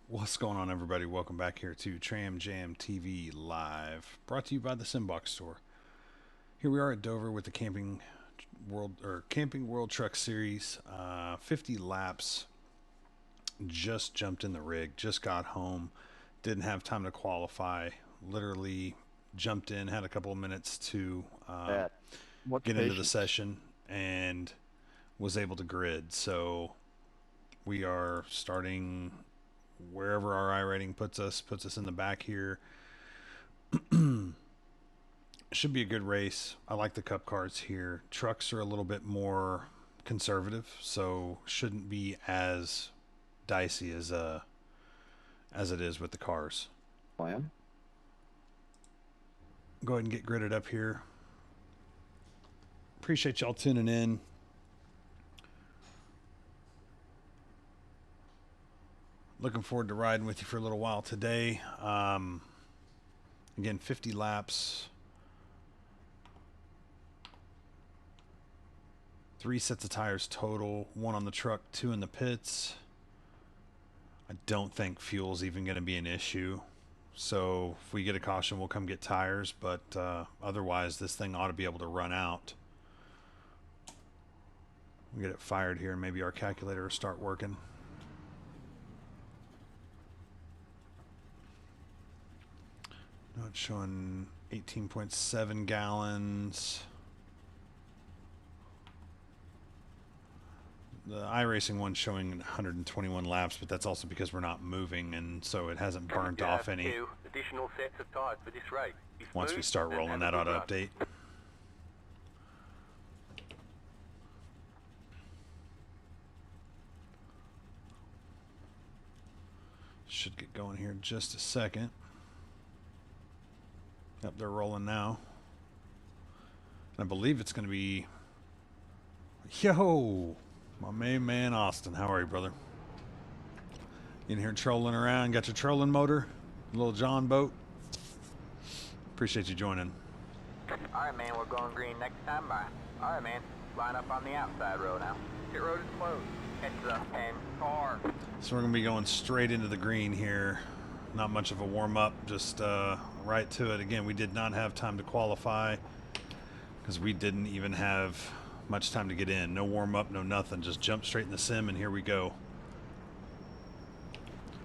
What's going on, everybody? Welcome back here to Tram Jam TV Live, brought to you by the Simbox Store. Here we are at Dover with the Camping World Truck Series. 50 laps. Just jumped in the rig. Just got home. Didn't have time to qualify. Literally jumped in. Had a couple of minutes to get into the session and was able to grid. So we are starting wherever our iRating puts us in the back here. Should be a good race. I like the cup cars here. Trucks are a little bit more conservative, so shouldn't be as dicey as it is with the cars. Plan. Go ahead and get gridded up here. Appreciate y'all tuning in. Looking forward to riding with you for a little while today. Again, 50 laps. 3 sets of tires total. 1 on the truck, 2 in the pits. I don't think fuel's even going to be an issue. So if we get a caution, we'll come get tires. But otherwise, this thing ought to be able to run out. We'll get it fired here. Maybe our calculator will start working. No, it's showing 18.7 gallons. The iRacing one's showing 121 laps, but that's also because we're not moving, and so it hasn't burnt off any. 2 additional sets of tires for this race. Once we start rolling, that ought to update. Should get going here in just a second. Yep, they're rolling now. I believe it's going to be... Yo! My main man, Austin. How are you, brother? In here trolling around. Got your trolling motor? Little John boat? Appreciate you joining. Alright, man, we're going green next time by. Alright, man, line up on the outside road now. Pit road is closed. Catch the 10 car. So we're going to be going straight into the green here. Not much of a warm-up, just right to it. Again, we did not have time to qualify because we didn't even have much time to get in. No warm-up, no nothing. Just jump straight in the sim, and here we go.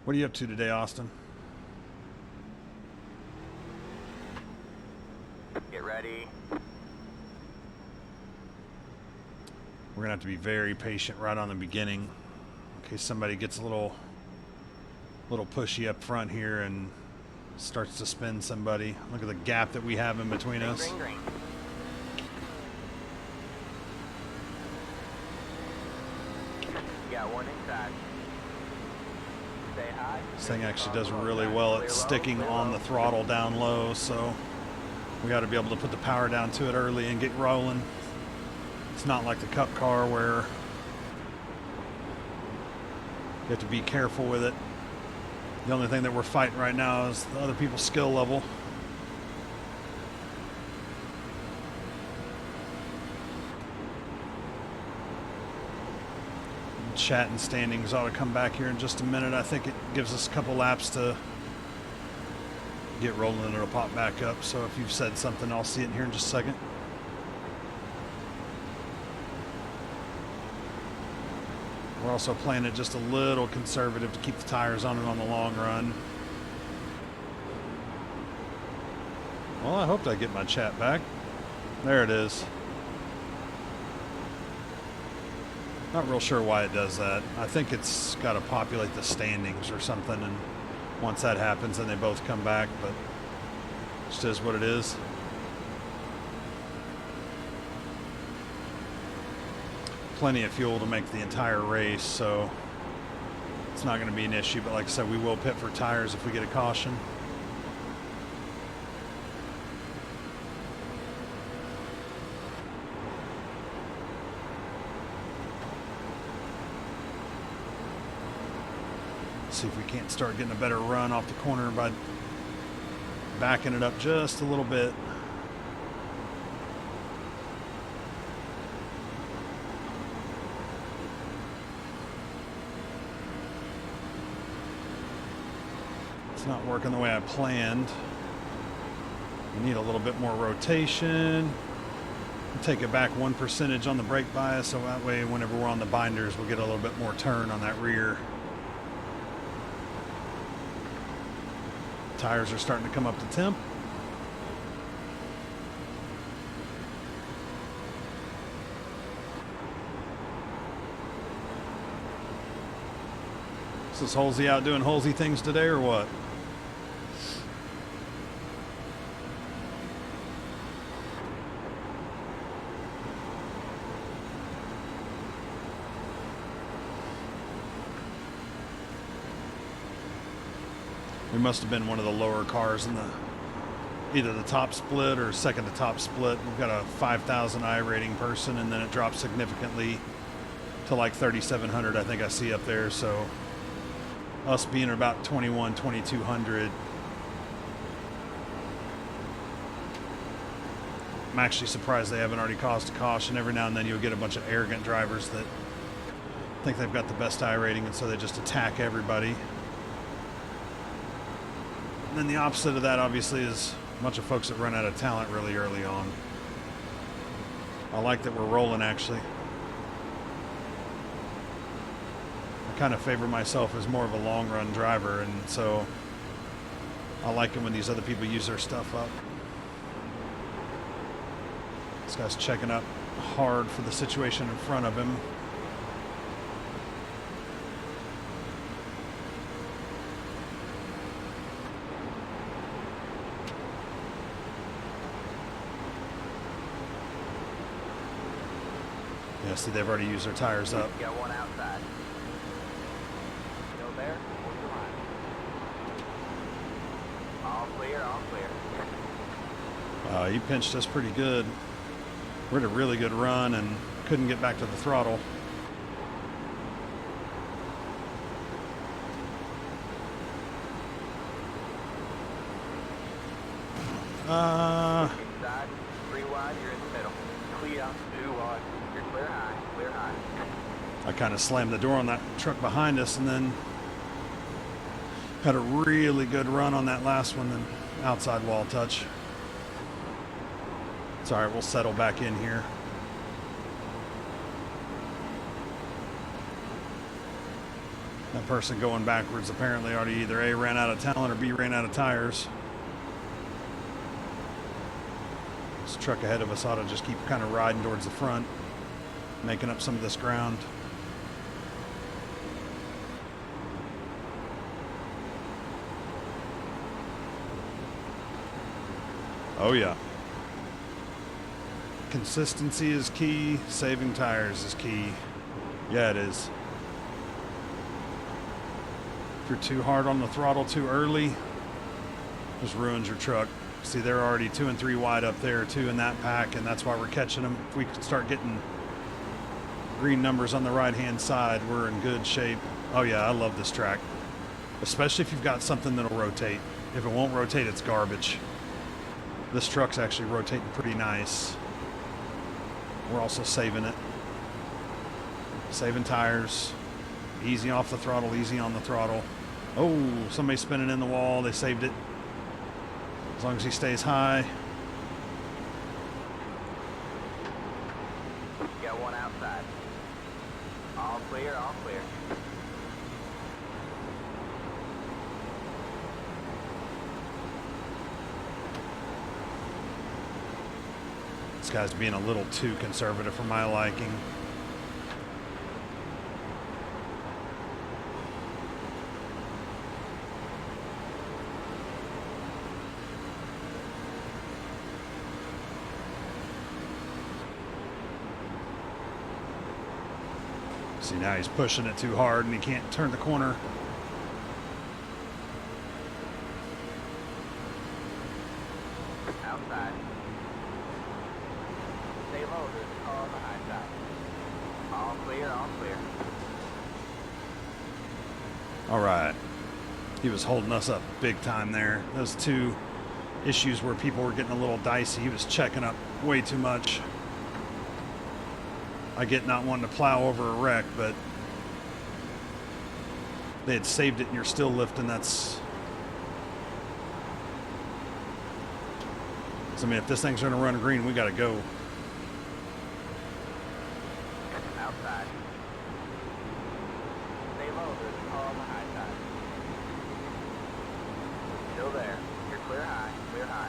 What are you up to today, Austin? Get ready. We're going to have to be very patient right on the beginning in case somebody gets a little pushy up front here and starts to spin somebody. Look at the gap that we have in between us. Green, green. You got one inside. Say hi. This thing actually does really well at sticking on the throttle down low, so we got to be able to put the power down to it early and get rolling. It's not like the Cup car where you have to be careful with it. The only thing that we're fighting right now is the other people's skill level. Chat and standings ought to come back here in just a minute. I think it gives us a couple laps to get rolling and it'll pop back up. So if you've said something, I'll see it in here in just a second. We're also playing it just a little conservative to keep the tires on it on the long run. Well, I hoped I'd get my chat back. There it is. Not real sure why it does that. I think it's got to populate the standings or something, and once that happens, then they both come back, but it just is what it is. Plenty of fuel to make the entire race, so it's not going to be an issue, but like I said, we will pit for tires if we get a caution. See if we can't start getting a better run off the corner by backing it up just a little bit. It's not working the way I planned. We need a little bit more rotation. Take it back 1% on the brake bias, so that way whenever we're on the binders, we'll get a little bit more turn on that rear. Tires are starting to come up to temp. So is Halsey out doing Halsey things today or what? We must have been one of the lower cars in either the top split or second to top split. We've got a 5,000 I rating person, and then it drops significantly to like 3,700, I think I see up there. So us being about 2,200. I'm actually surprised they haven't already caused a caution. Every now and then you'll get a bunch of arrogant drivers that think they've got the best I rating, and so they just attack everybody. And then the opposite of that, obviously, is a bunch of folks that run out of talent really early on. I like that we're rolling, actually. I kind of favor myself as more of a long-run driver, and so I like it when these other people use their stuff up. This guy's checking up hard for the situation in front of him. Yeah, see, they've already used their tires up. Got one outside. Still there? What's the line? clear, all clear. He pinched us pretty good. We had a really good run and couldn't get back to the throttle. Inside, 3 wide, you're in the middle. Clear, 2 wide. You're clear high, clear high. I kind of slammed the door on that truck behind us and then had a really good run on that last one, then outside wall touch. It's all right, we'll settle back in here. That person going backwards apparently already either A, ran out of talent, or B, ran out of tires. This truck ahead of us ought to just keep kind of riding towards the front, making up some of this ground. Oh yeah. Consistency is key, saving tires is key. Yeah, it is. If you're too hard on the throttle too early, just ruins your truck. See, they're already 2 and 3 wide up there, 2 in that pack, and that's why we're catching them. If we could start getting green numbers on the right-hand side, we're in good shape. Oh yeah, I love this track. Especially if you've got something that'll rotate. If it won't rotate, it's garbage. This truck's actually rotating pretty nice. We're also saving it. Saving tires. Easy off the throttle, easy on the throttle. Oh, somebody's spinning in the wall. They saved it. As long as he stays high. Got one outside. All clear, all clear. This guy's being a little too conservative for my liking. See, now he's pushing it too hard and he can't turn the corner. Outside. Stay low, there's a car on the high side. All clear, all clear. All right. He was holding us up big time there. Those two issues where people were getting a little dicey. He was checking up way too much. I get not wanting to plow over a wreck, but they had saved it and you're still lifting. That's... So, I mean, if this thing's going to run green, we got to go. Outside. Stay low, there's a car on the high side. Still there. You're clear high, clear high.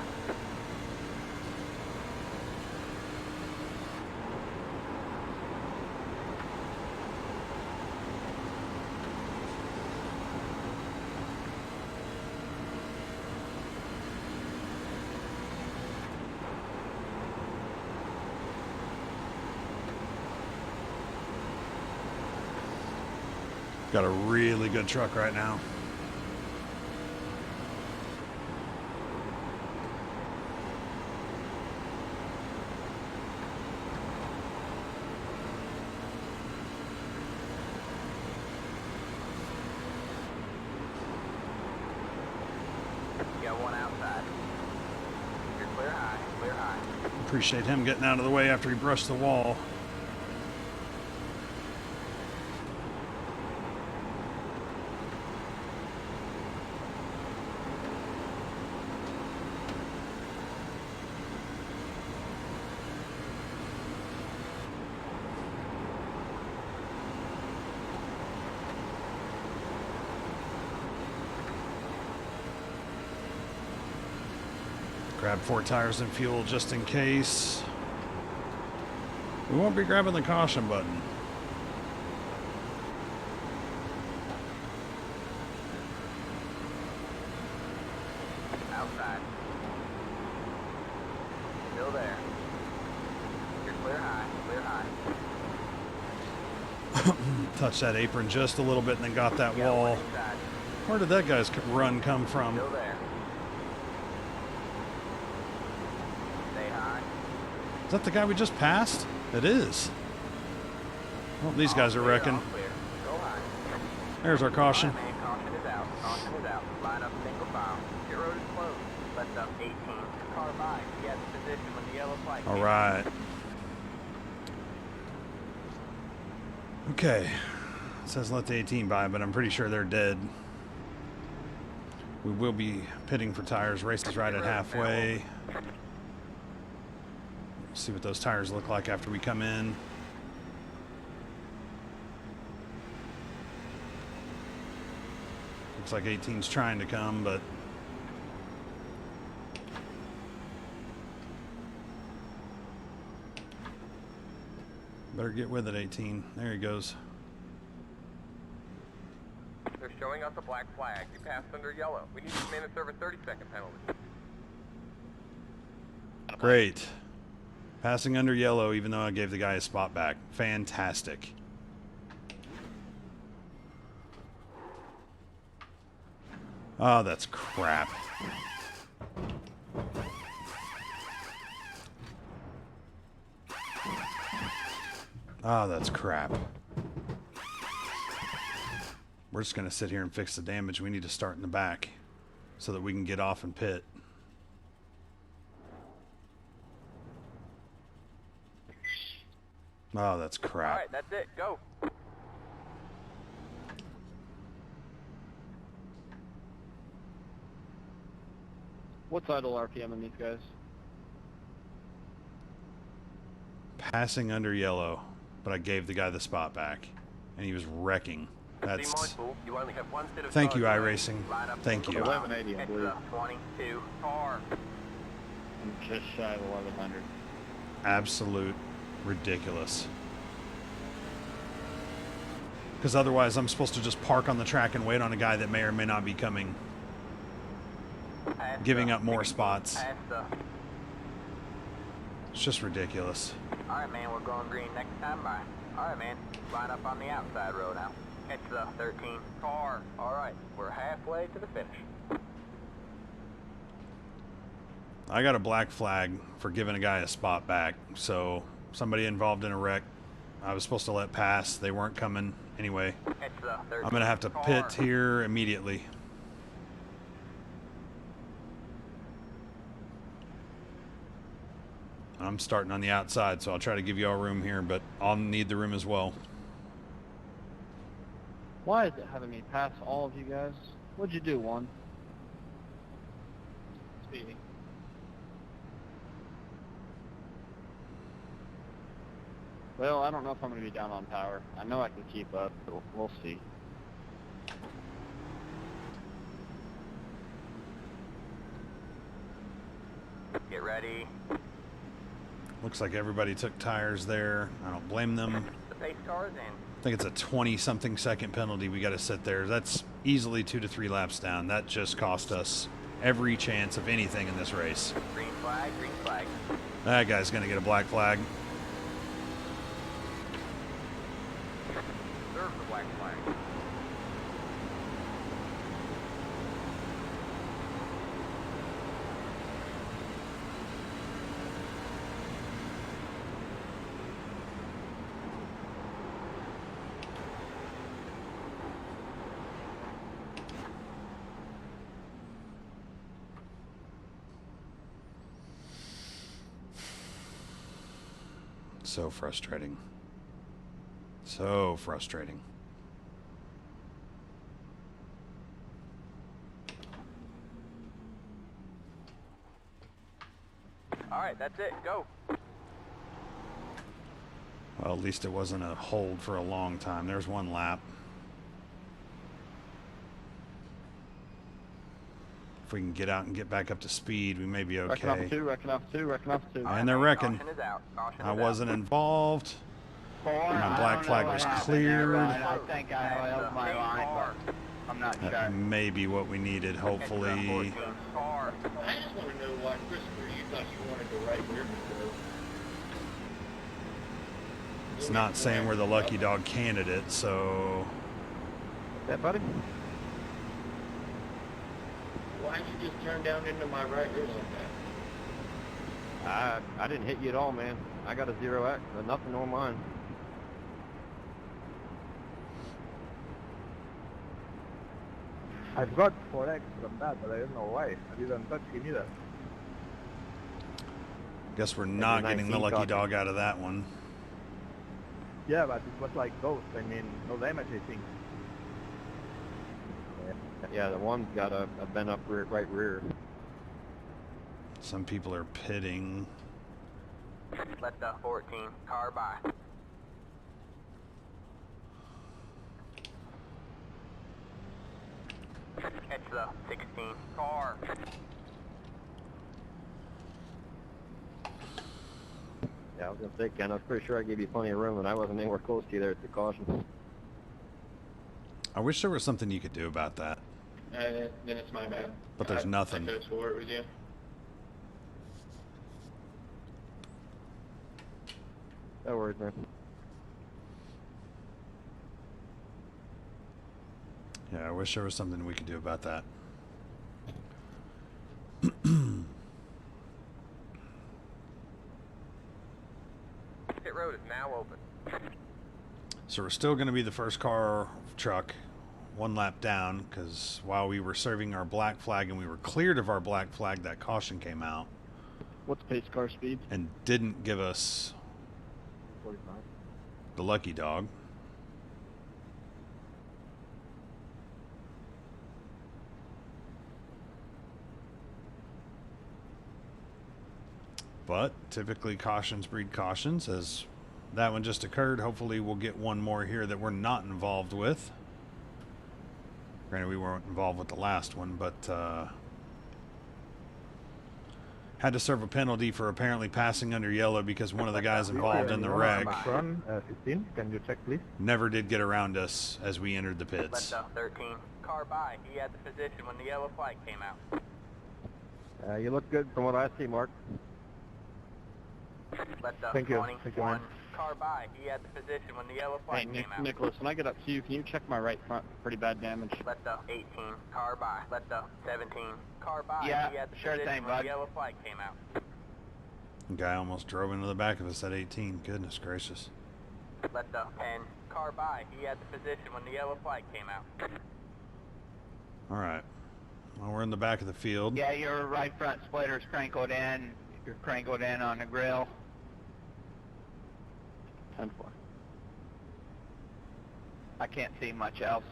Got a really good truck right now. Got one outside. You're clear high, clear high. Appreciate him getting out of the way after he brushed the wall. Grab 4 tires and fuel just in case. We won't be grabbing the caution button. Outside. Still there. You're clear high, clear high. Touched that apron just a little bit and then got that Got one wall. inside. Where did that guy's run come from? Still there. Is that the guy we just passed? It is. Well, these guys are wrecking. All clear. Go high. There's our caution. All right, man, caution is out. Caution is out. Line up single file. Pit road is closed. Let the 18 car by. He has position when the yellow flag. All right. Okay. It says let the 18 by, but I'm pretty sure they're dead. We will be pitting for tires. Race is right at halfway. See what those tires look like after we come in. Looks like 18's trying to come, but better get with it, 18. There he goes. They're showing us a black flag. You passed under yellow. We need this man to serve a 30-second penalty. Great. Passing under yellow, even though I gave the guy a spot back. Fantastic. Oh, that's crap. Oh, that's crap. We're just going to sit here and fix the damage. We need to start in the back so that we can get off and pit. Oh, that's crap. All right, that's it. Go. What's idle RPM on these guys? Passing under yellow, but I gave the guy the spot back, and he was wrecking. Be That's. mindful, you only have one set of Thank you, cars iRacing. Line up Thank single you. file. 1180, I Head to believe. the 22 car. I'm just shy of 1100. Absolute ridiculous. Because otherwise, I'm supposed to just park on the track and wait on a guy that may or may not be coming, Pass giving the up more 16. spots. Pass the. It's just ridiculous. All right, man, we're going green next time by. All right, man, line up on the outside road now. Catch the 13 car. All right, we're halfway to the finish. I got a black flag for giving a guy a spot back. So somebody involved in a wreck, I was supposed to let pass. They weren't coming anyway. Catch the 13 I'm going to have to car. pit here immediately. I'm starting on the outside, so I'll try to give you all room here, but I'll need the room as well. Why is it having me pass all of you guys? What'd you do, one? Speeding. Well, I don't know if I'm going to be down on power. I know I can keep up, but we'll see. Get ready. Looks like everybody took tires there. I don't blame them. The pace car is in. I think it's a 20-something second penalty we got to sit there. That's easily 2 to 3 laps down. That just cost us every chance of anything in this race. Green flag, green flag. That guy's going to get a black flag. Serve the black flag. So frustrating. So frustrating. All right, that's it. Go. Well, at least it wasn't a hold for a long time. There's one lap. If we can get out and get back up to speed, we may be Wrecking off okay. two, wrecking off two, wrecking off two. All right, And they're man, wrecking. Caution is out. Caution I is wasn't involved. My black flag was cleared. I think I held my line, but I'm not That sure. may be what we needed, out. Catch the hopefully. 14 car. I just want to know why, Christopher, you thought you wanted to right where we go. It's not saying we're the lucky dog candidate, so That, buddy? Why'd you just turn down into my right rear like that? I didn't hit you at all, man. I got a 0X, nothing on mine. I've got 4x from that, but I don't know why. I didn't touch him either. Guess we're not getting the 19 lucky caution. dog out of that one. Yeah, but it was like ghost. I mean, no damage, I think. Yeah, the one's got a bent up right rear. Some people are pitting. Let the 14 car by. Catch the 16 car. Yeah, I was gonna say, Ken, I was pretty sure I gave you plenty of room, and I wasn't anywhere close to you there at the caution. I wish there was something you could do about that. Then it's my bad. But there's nothing. I could have swore it was you. No worries, man. Yeah, I wish there was something we could do about that. Pit road is now open. So we're still going to be the first car truck one lap down, because while we were serving our black flag and we were cleared of our black flag, that caution came out What's pace car speed? and didn't give us 45. the lucky dog. But typically cautions breed cautions. As that one just occurred, hopefully we'll get one more here that we're not involved with. Granted, we weren't involved with the last one, but had to serve a penalty for apparently passing under yellow because one of the guys involved in the wreck 15, can you check please? never did get around us as we entered the Let pits. the 13 car by. He had the position when the yellow flag came out. You look good from what I see, Mark. Let the Thank you. 21 Thank you, man. car by. He had the position when the yellow Hey, flag came out. Nicholas, when I get up to you, can you check my right front? Pretty bad damage. Let the 18 car by. Let the 17 car by. Yeah, he had the sure position thing, when bud. the yellow flag came out. The guy almost drove into the back of us at 18. Goodness gracious. Let the 10 car by. He had the position when the yellow flag came out. All right. Well, we're in the back of the field. Yeah, your right front splitter's crankled in. You're crankled in on the grill. 10-4. I can't see much else.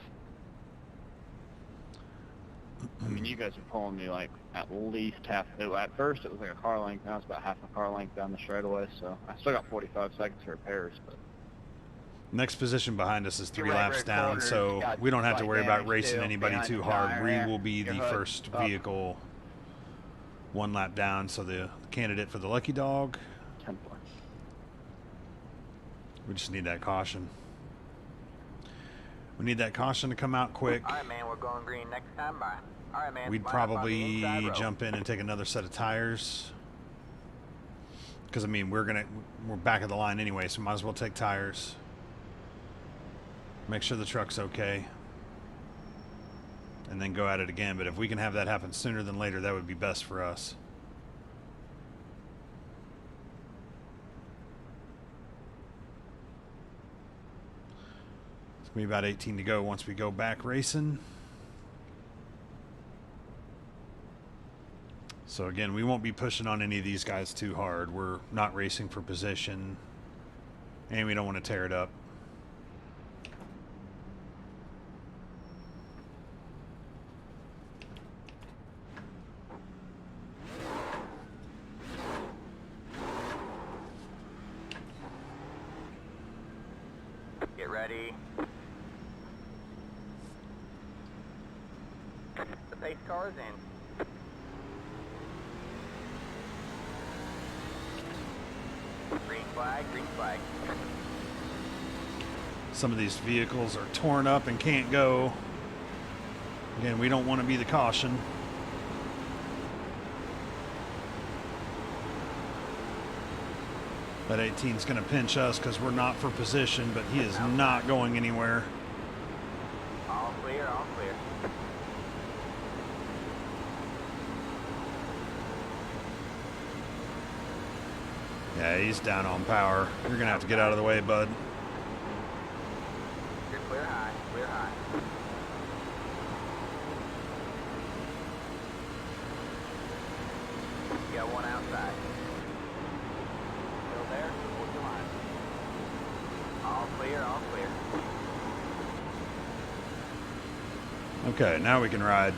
I mean, you guys are pulling me like at least half. At first, it was like a car length. Now it's about half a car length down the straightaway. So I still got 45 seconds for repairs. But Next position behind us is 3 Your right laps rear down, quarter's so got we don't have to slight worry about damage racing too, anybody behind too the hard. tire We there. will be Your the hood first up. vehicle one lap down, so the candidate for the lucky dog. 10-4. We just need that caution. We need that caution to come out quick. All right, man, we're going green next time by. All right, man. We'd line up on the probably inside row. jump in and take another set of tires. Because, I mean, we're back of the line anyway, so might as well take tires. Make sure the truck's okay. And then go at it again. But if we can have that happen sooner than later, that would be best for us. It's going to be about 18 to go once we go back racing. So again, we won't be pushing on any of these guys too hard. We're not racing for position, and we don't want to tear it up. Get ready. The pace car's in. Green flag, green flag. Some of these vehicles are torn up and can't go. Again, we don't want to be the caution. That 18 is going to pinch us because we're not for position, but he is not going anywhere. All clear, all clear. Yeah, he's down on power. You're going to have to get out of the way, bud. You're clear high, clear high. You got one outside. Still there? Hold your line. All clear, all clear. Okay, now we can ride.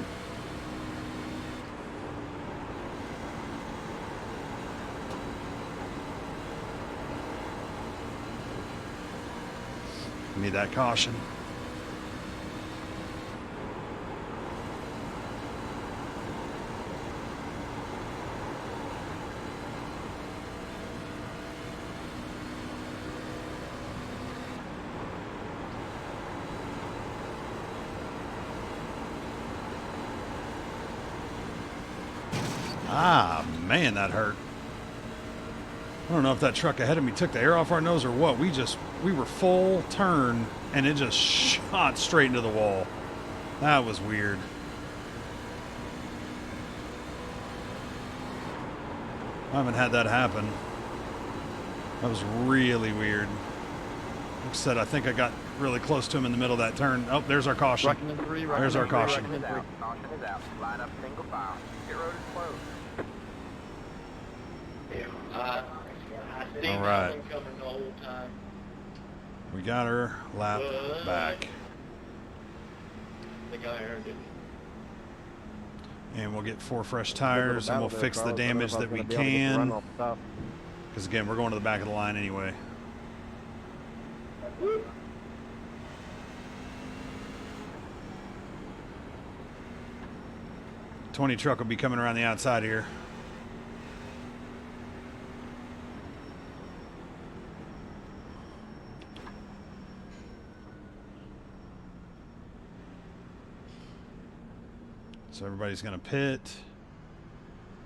Need that caution. Ah, man, that hurt. I don't know if that truck ahead of me took the air off our nose or what. We were full turn and it just shot straight into the wall. That was weird. I haven't had that happen. That was really weird. Like I said, I think I got really close to him in the middle of that turn. Oh, there's our caution. Rocking in three, rocking There's in our three, caution. rocking in three. Caution is out. Line up single file. Pit road is closed. I seen All that right. one coming the whole time. We got her lap back. I think I earned it. And we'll get 4 fresh tires and we'll fix the damage that we can. Because again, we're going to the back of the line anyway. '20 truck will be coming around the outside here. So everybody's going to pit,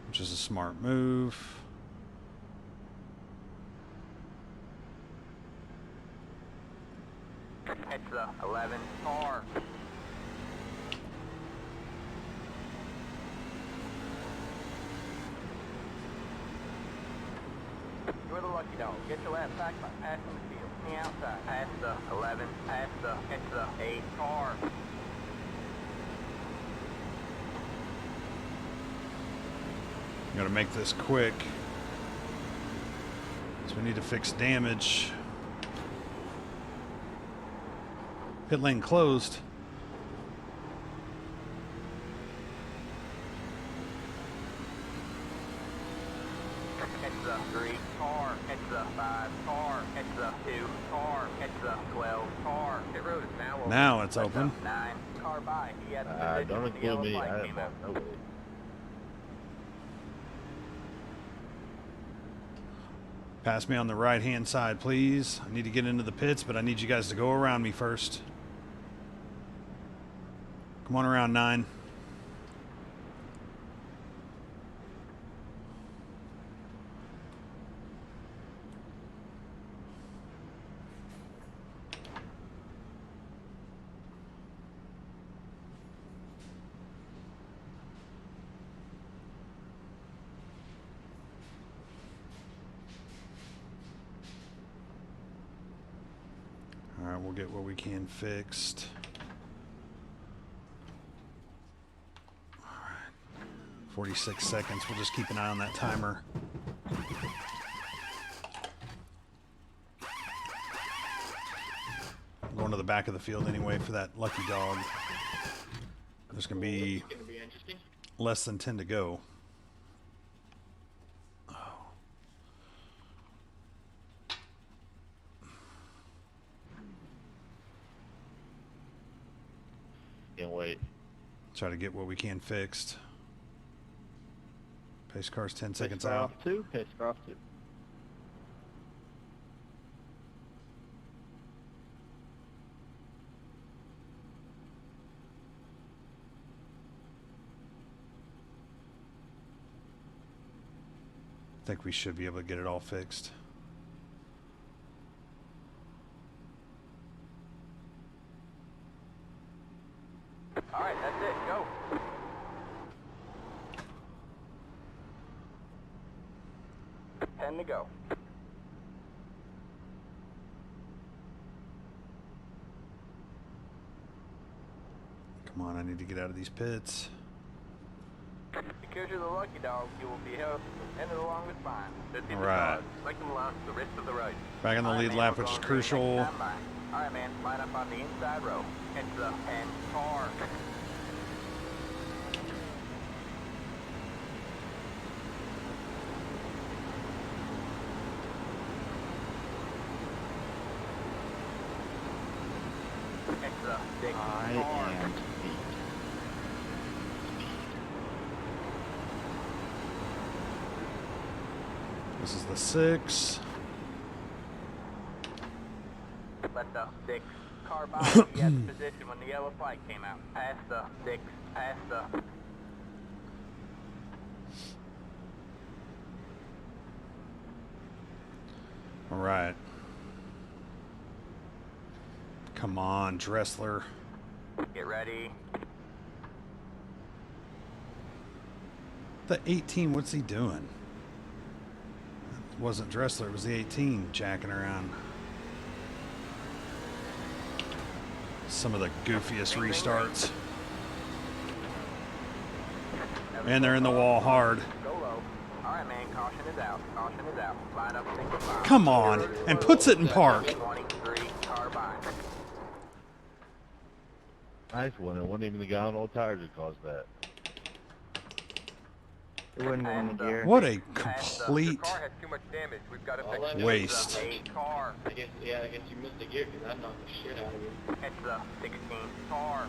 which is a smart move. It's the 11 car. You're the lucky dog. Get your lap back by passing the field. On the outside. Past the 11. Past the 8 car. Got to make this quick. So we need to fix damage. Pit lane closed. It's the 3 car. It's the 5 car. It's the 2 car. It's the 12 car. Pit road is now open. Now it's Let open. the 9 car by. He had the position Don't when the include yellow me. flag I came have out. no way. Pass me on the right hand side, please. I need to get into the pits, but I need you guys to go around me first. Come on around, 9. All right, we'll get what we can fixed. All right, 46 seconds. We'll just keep an eye on that timer. I'm going to the back of the field anyway for that lucky dog. There's going to be It's gonna be interesting. less than 10 to go. Can't wait. Try to get what we can fixed. Pace car's 10 Pace seconds car out. off 2, pace car off 2. I think we should be able to get it all fixed. All right, that's it. Go. Ten to go. Come on, I need to get out of these pits. Because you're the lucky dog, you will be held to the end of the longest line. All right. Make them last the rest of the race. Back in the lead lap, which is crucial. Alright, man, line up on the inside row. Catch the 10 car. Catch the 6 I car. am speed. This is the 6. Let the 6 car by you had the position when the yellow flag came out. Pass the 6, pass the... All right. Come on, Dressler. Get ready. The 18, what's he doing? It wasn't Dressler, it was the 18 jacking around. Some of the goofiest restarts. And they're in the wall hard. Go low. Alright, man, caution is out. Caution is out. Line up single file. Come on, and puts it in park. 23 car by. Nice one. It wasn't even the guy on old tires that caused that. It wouldn't go in the gear. What a Your complete car has too much damage. We've got to All fix I it. know waste. 8 car. I guess you missed the gear because I knocked the shit out of you. Catch the 16 car.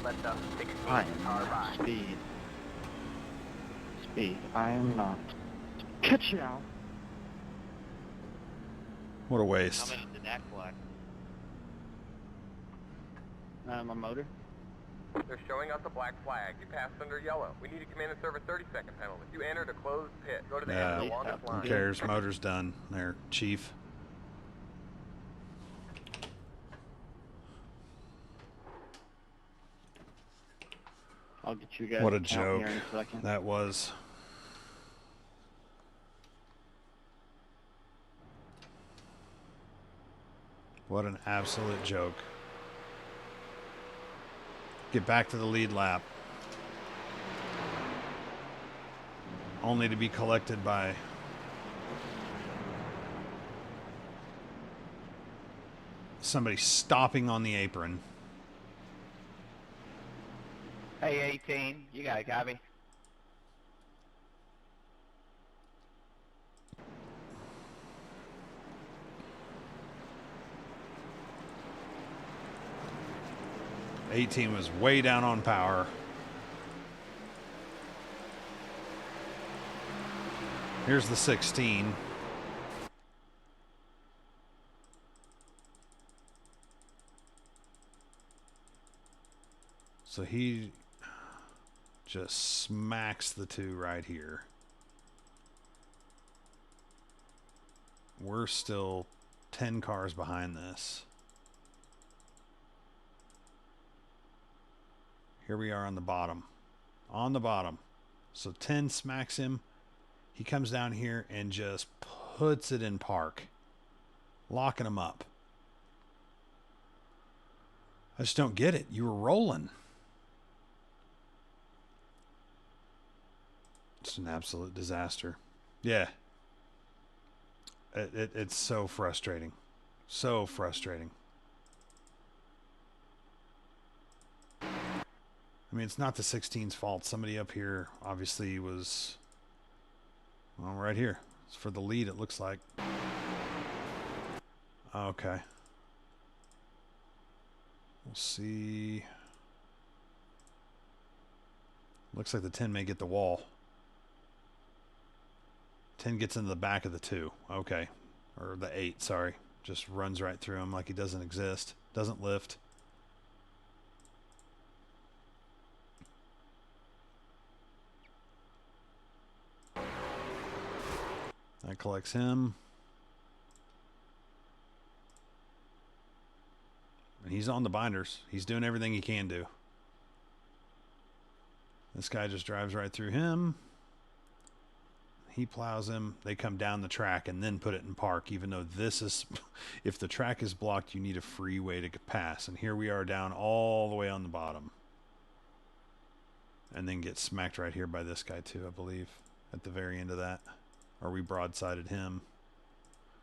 Let the 16 I car am by. not speed. Speed. I am not. Catch you out. What a waste. How much did that collect? My motor. They're showing us a black flag. You passed under yellow. We need to come in and serve a 30-second penalty. You entered a closed pit. Go to the end of the Yeah. longest Who line. cares? Motor's done. There, Chief. I'll get you guys. What a count joke here in a second. that was. What an absolute joke. Get back to the lead lap. Only to be collected by somebody stopping on the apron. Hey, 18, you got a copy? '18 was way down on power. Here's the 16. So he just smacks the 2 right here. We're still 10 cars behind this. Here we are on the bottom. On the bottom. So 10 smacks him. He comes down here and just puts it in park. Locking him up. I just don't get it. You were rolling. It's an absolute disaster. Yeah. It's so frustrating. So frustrating. I mean, it's not the 16's fault. Somebody up here obviously was, well, right here. It's for the lead, it looks like. Okay. We'll see. Looks like the 10 may get the wall. 10 gets into the back of the 2. Okay. Or the 8, sorry. Just runs right through him like he doesn't exist. Doesn't lift. That collects him. And he's on the binders. He's doing everything he can do. This guy just drives right through him. He plows him. They come down the track and then put it in park, even though this is, if the track is blocked, you need a freeway to pass. And here we are down all the way on the bottom. And then get smacked right here by this guy too, I believe, at the very end of that. Or we broadsided him,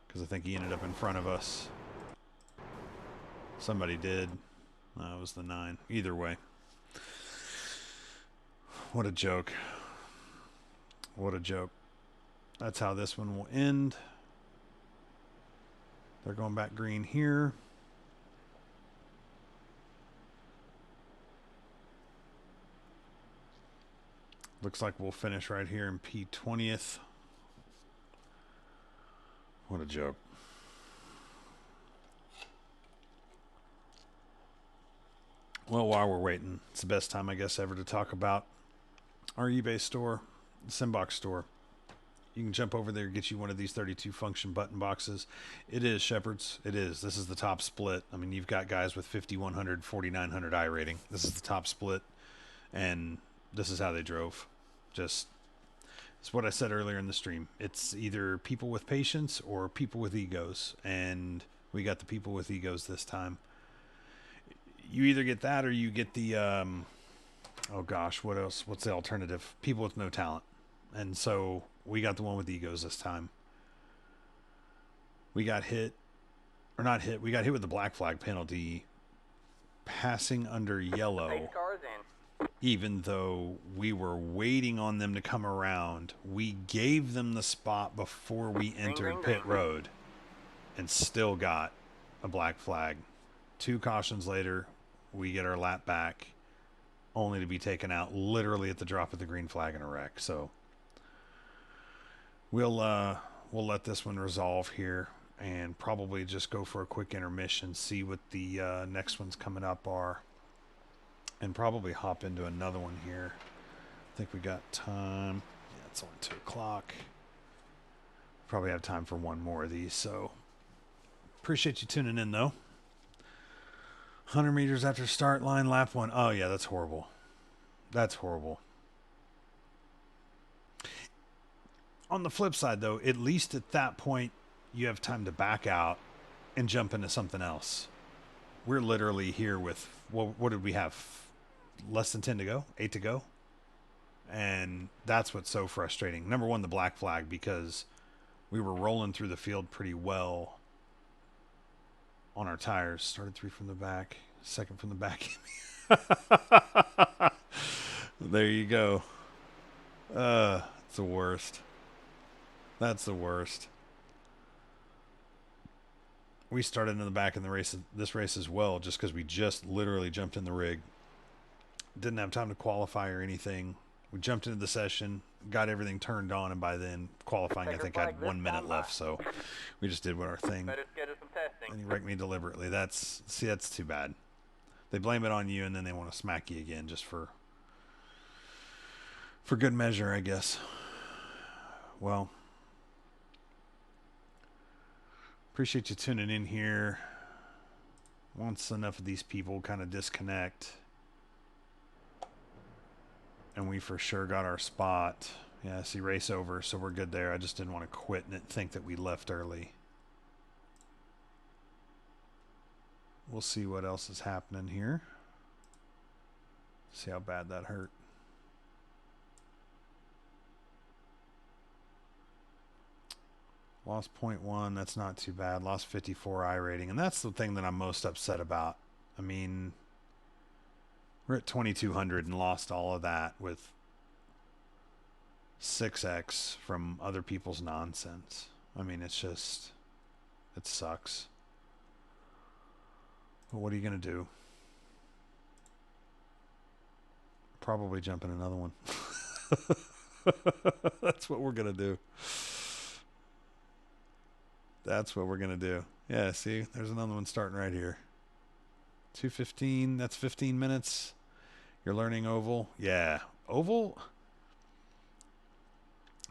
because I think he ended up in front of us. Somebody did. It was the 9. Either way. What a joke. What a joke. That's how this one will end. They're going back green here. Looks like we'll finish right here in P20th. What a joke. Well, while we're waiting, it's the best time, I guess, ever to talk about our eBay store, the Simbox store. You can jump over there and get you one of these 32 function button boxes. It is, Shepherds. It is. This is the top split. I mean, you've got guys with 5,100, 4,900 I rating. This is the top split, and this is how they drove. Just, it's what I said earlier in the stream. It's either people with patience or people with egos, and we got the people with egos this time. You either get that or you get the, oh gosh, what else? What's the alternative? People with no talent. And so we got the one with egos this time. We got hit, or not hit, we got hit with the black flag penalty, passing under yellow. Pace cars in. Even though we were waiting on them to come around, we gave them the spot before we entered pit road and still got a black flag. 2 cautions later, we get our lap back, only to be taken out literally at the drop of the green flag in a wreck. So we'll let this one resolve here and probably just go for a quick intermission, see what the next ones coming up are, and probably hop into another one here. I think we got time. Yeah, it's only 2 o'clock. Probably have time for one more of these. So appreciate you tuning in, though. 100 meters after start line, lap 1. Oh, yeah, that's horrible. That's horrible. On the flip side, though, at least at that point, you have time to back out and jump into something else. We're literally here with, what did we have? Less than 10 to go? 8 to go? And that's what's so frustrating. Number one, the black flag, because we were rolling through the field pretty well on our tires. Started 3 from the back, 2nd from the back. There you go. It's the worst. That's the worst. We started in the back in the race, this race as well, just because we just literally jumped in the rig. Didn't have time to qualify or anything. We jumped into the session, got everything turned on, and by then qualifying, I think, had 1 minute left. So we just did our thing. Better schedule some testing. And he wrecked me deliberately. That's too bad. They blame it on you, and then they want to smack you again just for good measure, I guess. Well, appreciate you tuning in here. Once enough of these people kind of disconnect, and we for sure got our spot. Yeah, see, race over, so we're good there. I just didn't want to quit and think that we left early. We'll see what else is happening here. See how bad that hurt. Lost 0.1, that's not too bad. Lost 54 I rating, and that's the thing that I'm most upset about. I mean, we're at 2,200 and lost all of that with 6x from other people's nonsense. I mean, it's just, it sucks. But what are you going to do? Probably jump in another one. That's what we're going to do. That's what we're going to do. Yeah, see, there's another one starting right here. 2:15, that's 15 minutes. You're learning oval. Yeah, oval.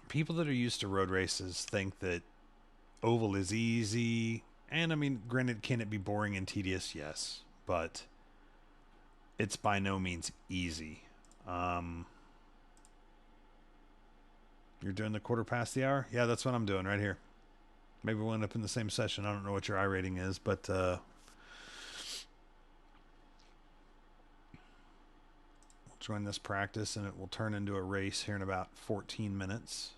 People that are used to road races think that oval is easy. And I mean, granted, can it be boring and tedious? Yes, but it's by no means easy. You're doing the quarter past the hour? Yeah, that's what I'm doing right here. Maybe we'll end up in the same session. I don't know what your I rating is, but we'll join this practice and it will turn into a race here in about 14 minutes.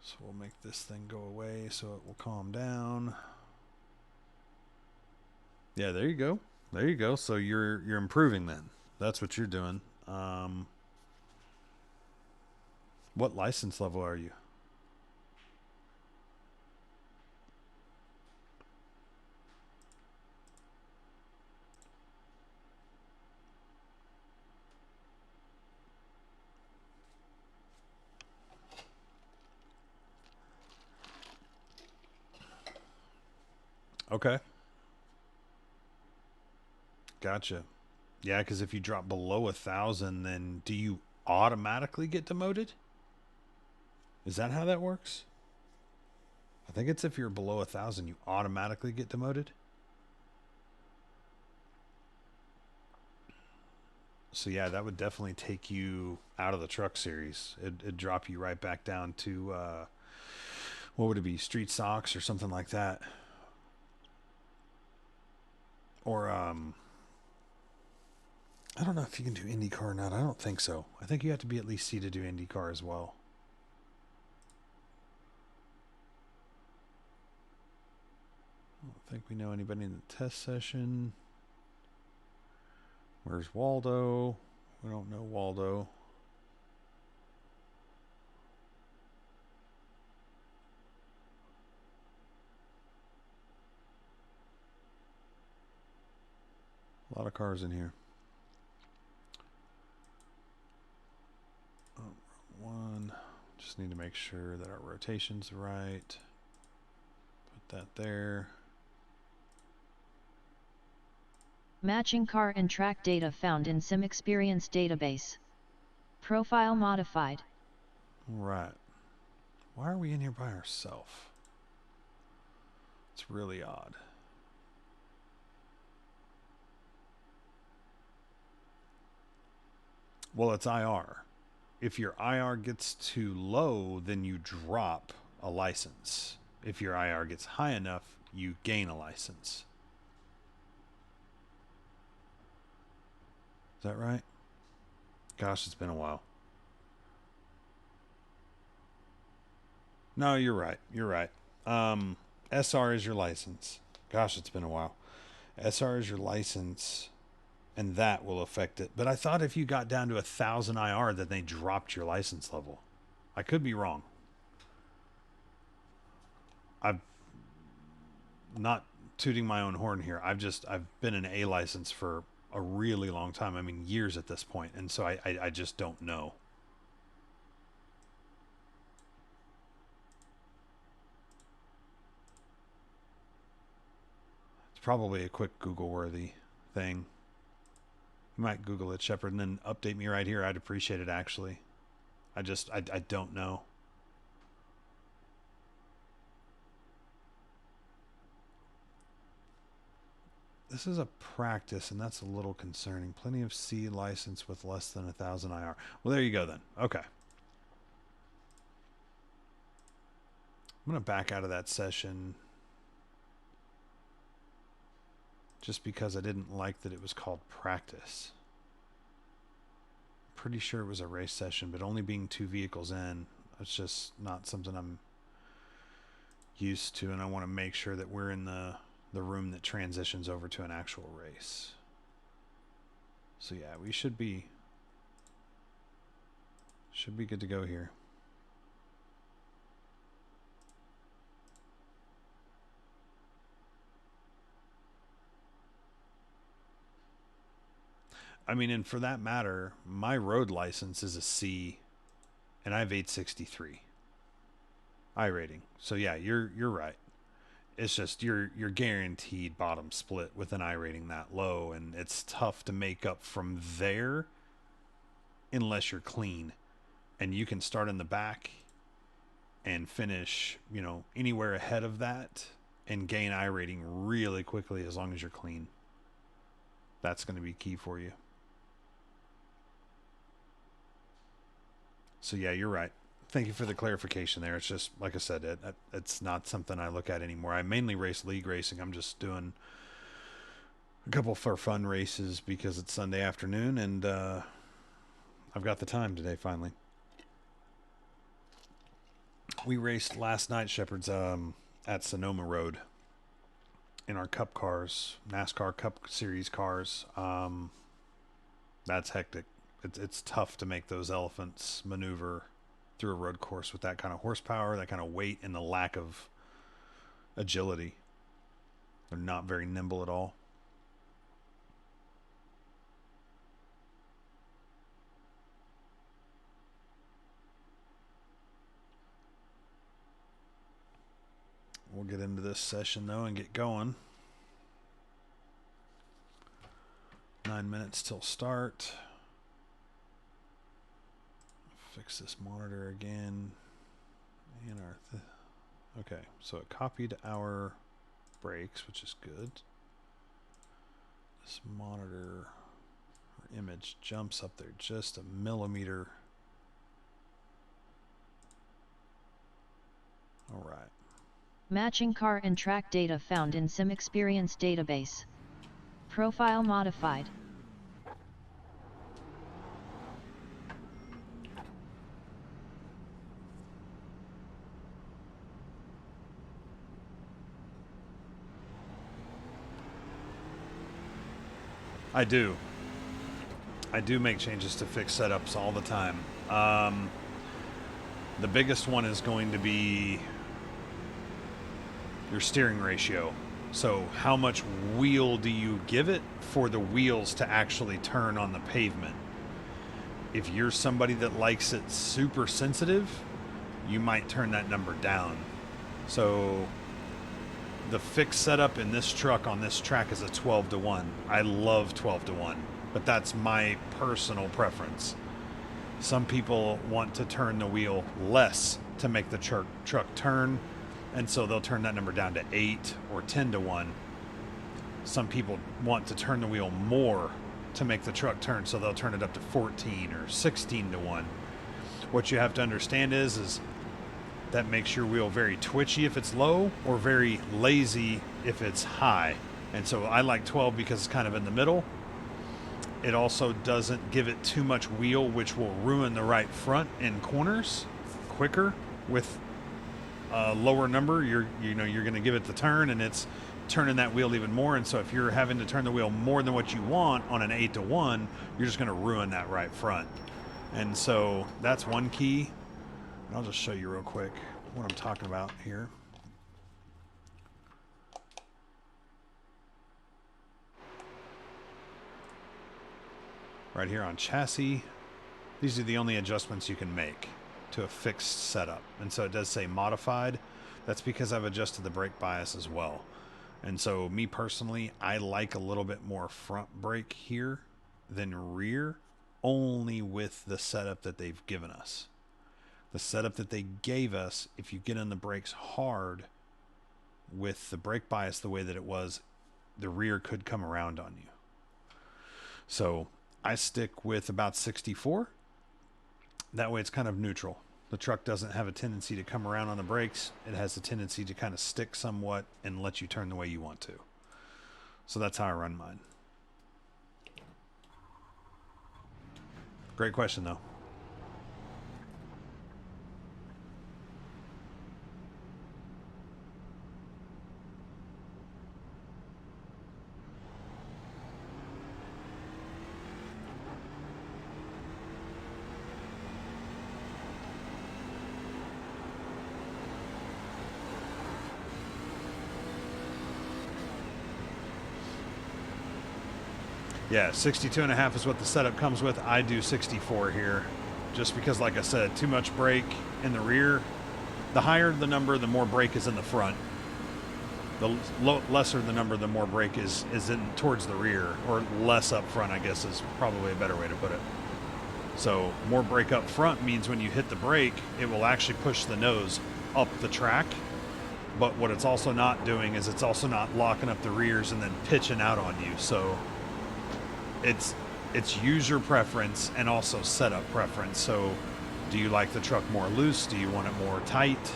So we'll make this thing go away so it will calm down. Yeah, there you go. There you go. So you're improving then. That's what you're doing. What license level are you? Okay. Gotcha. Yeah, because if you drop below 1,000, then do you automatically get demoted? Is that how that works? I think it's if you're below 1,000, you automatically get demoted. So yeah, that would definitely take you out of the truck series. It'd drop you right back down to what would it be, street socks or something like that, or I don't know if you can do IndyCar or not. I don't think so. I think you have to be at least C to do IndyCar as well. I don't think we know anybody in the test session. Where's Waldo? We don't know Waldo. A lot of cars in here. Oh, one. Just need to make sure that our rotation's right. Put that there. Matching car and track data found in Sim Experience database. Profile modified. Right. Why are we in here by ourselves? It's really odd. Well, it's IR. If your IR gets too low, then you drop a license. If your IR gets high enough, you gain a license. Is that right? Gosh, it's been a while. No, you're right. You're right. SR is your license. Gosh, it's been a while. SR is your license, and that will affect it. But I thought if you got down to 1,000 IR that they dropped your license level. I could be wrong. I'm not tooting my own horn here. I've been an A license for a really long time. I mean, years at this point, and so I just don't know. It's probably a quick Google-worthy thing. You might Google it, Shepard, and then update me right here. I'd appreciate it, actually. I don't know. This is a practice, and that's a little concerning. Plenty of C license with less than 1,000 IR. Well, there you go then. Okay. I'm going to back out of that session just because I didn't like that it was called practice. Pretty sure it was a race session, but only being 2 vehicles in, it's just not something I'm used to, and I want to make sure that we're in the room that transitions over to an actual race. So yeah, we should be good to go here. I mean, and for that matter, my road license is a C, and I have 863 I rating. So yeah, you're right. It's just you're guaranteed bottom split with an I rating that low, and it's tough to make up from there unless you're clean, and you can start in the back and finish, you know, anywhere ahead of that and gain I rating really quickly as long as you're clean. That's going to be key for you. So yeah, you're right. Thank you for the clarification there. It's just, like I said, it's not something I look at anymore. I mainly race league racing. I'm just doing a couple for fun races because it's Sunday afternoon, and I've got the time today finally. We raced last night, Shepherds, at Sonoma Road in our Cup cars, NASCAR Cup Series cars. That's hectic. It's tough to make those elephants maneuver through a road course with that kind of horsepower, that kind of weight, and the lack of agility. They're not very nimble at all. We'll get into this session though and get going. 9 minutes till start. Fix this monitor again. And our okay, so it copied our brakes, which is good. This monitor or image jumps up there just a millimeter. All right. Matching car and track data found in Sim Experience database. Profile modified. I do make changes to fix setups all the time. The biggest one is going to be your steering ratio. So how much wheel do you give it for the wheels to actually turn on the pavement? If you're somebody that likes it super sensitive, you might turn that number down. So the fixed setup in this truck on this track is a 12-to-1. I love 12-to-1, but that's my personal preference. Some people want to turn the wheel less to make the truck turn, and so they'll turn that number down to 8 or 10-to-1. Some people want to turn the wheel more to make the truck turn, so they'll turn it up to 14 or 16-to-1. What you have to understand is that makes your wheel very twitchy if it's low or very lazy if it's high. And so I like 12 because it's kind of in the middle. It also doesn't give it too much wheel, which will ruin the right front in corners quicker. With a lower number, you're going to give it the turn, and it's turning that wheel even more. And so if you're having to turn the wheel more than what you want on an 8-to-1, you're just going to ruin that right front. And so that's one key. And I'll just show you real quick what I'm talking about here. Right here on chassis, these are the only adjustments you can make to a fixed setup. And so it does say modified. That's because I've adjusted the brake bias as well. And so me personally, I like a little bit more front brake here than rear, only with the setup that they've given us. The setup that they gave us, if you get on the brakes hard with the brake bias the way that it was, the rear could come around on you. So I stick with about 64. That way it's kind of neutral. The truck doesn't have a tendency to come around on the brakes. It has a tendency to kind of stick somewhat and let you turn the way you want to. So that's how I run mine. Great question though. Yeah, 62.5 is what the setup comes with. I do 64 here just because, like I said, too much brake in the rear. The higher the number, the more brake is in the front. The lesser the number, the more brake is in towards the rear, or less up front, I guess is probably a better way to put it. So more brake up front means when you hit the brake, it will actually push the nose up the track. But what it's also not doing is it's also not locking up the rears and then pitching out on you. So it's user preference and also setup preference. So Do you like the truck more loose? Do you want it more tight?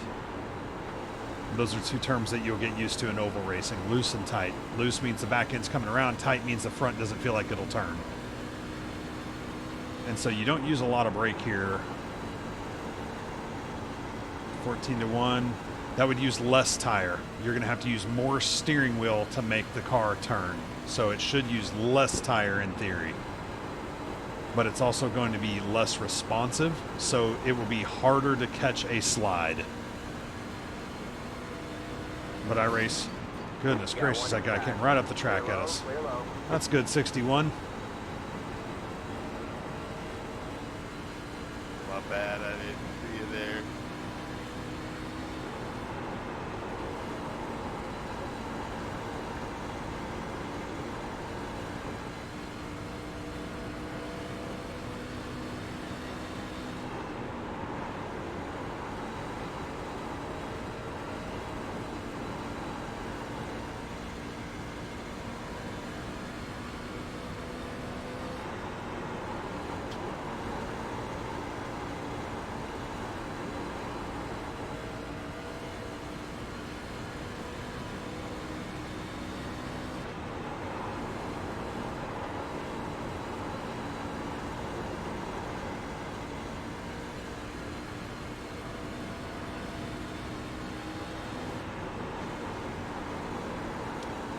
Those are two terms that you'll get used to in oval racing, loose and tight. Loose means the back end's coming around, tight means the front doesn't feel like it'll turn. And so you don't use a lot of brake here. 14 to 1. That would use less tire. You're going to have to use more steering wheel to make the car turn. So it should use less tire in theory. But it's also going to be less responsive, so it will be harder to catch a slide. But I race. Goodness gracious, that guy came right up the track at us. That's good, 61. My bad, I didn't see you there.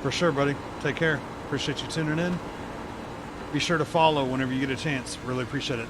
For sure, buddy. Take care. Appreciate you tuning in. Be sure to follow whenever you get a chance. Really appreciate it.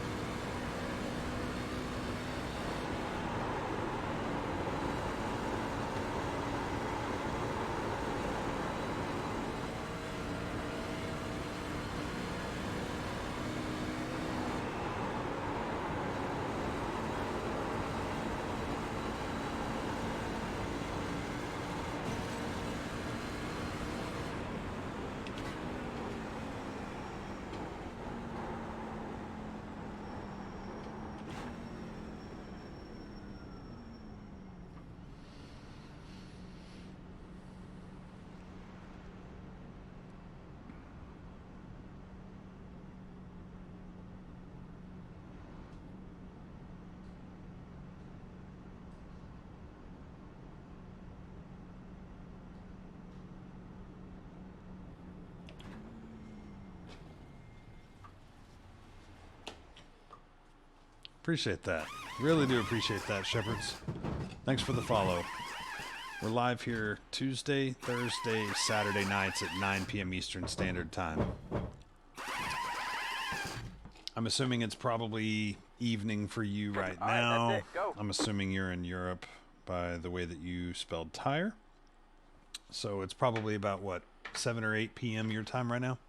Appreciate that. Really do appreciate that, Shepherds. Thanks for the follow. We're live here Tuesday, Thursday, Saturday nights at 9 p.m. Eastern Standard Time. I'm assuming it's probably evening for you right now. That's it. Go. I'm assuming you're in Europe by the way that you spelled tire. So it's probably about, what, 7 or 8 p.m. your time right now?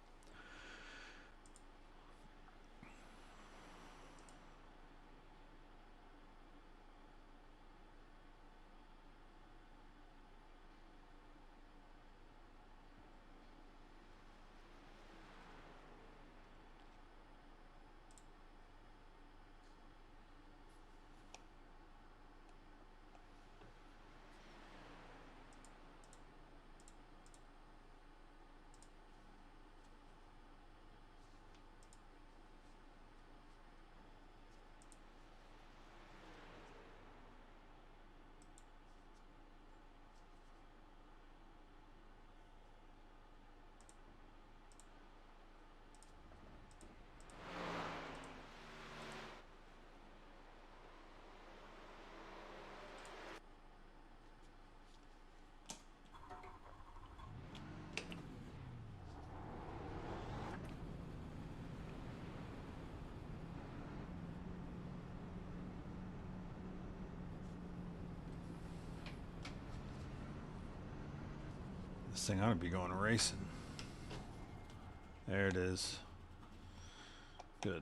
This thing ought to be going racing. There it is. Good.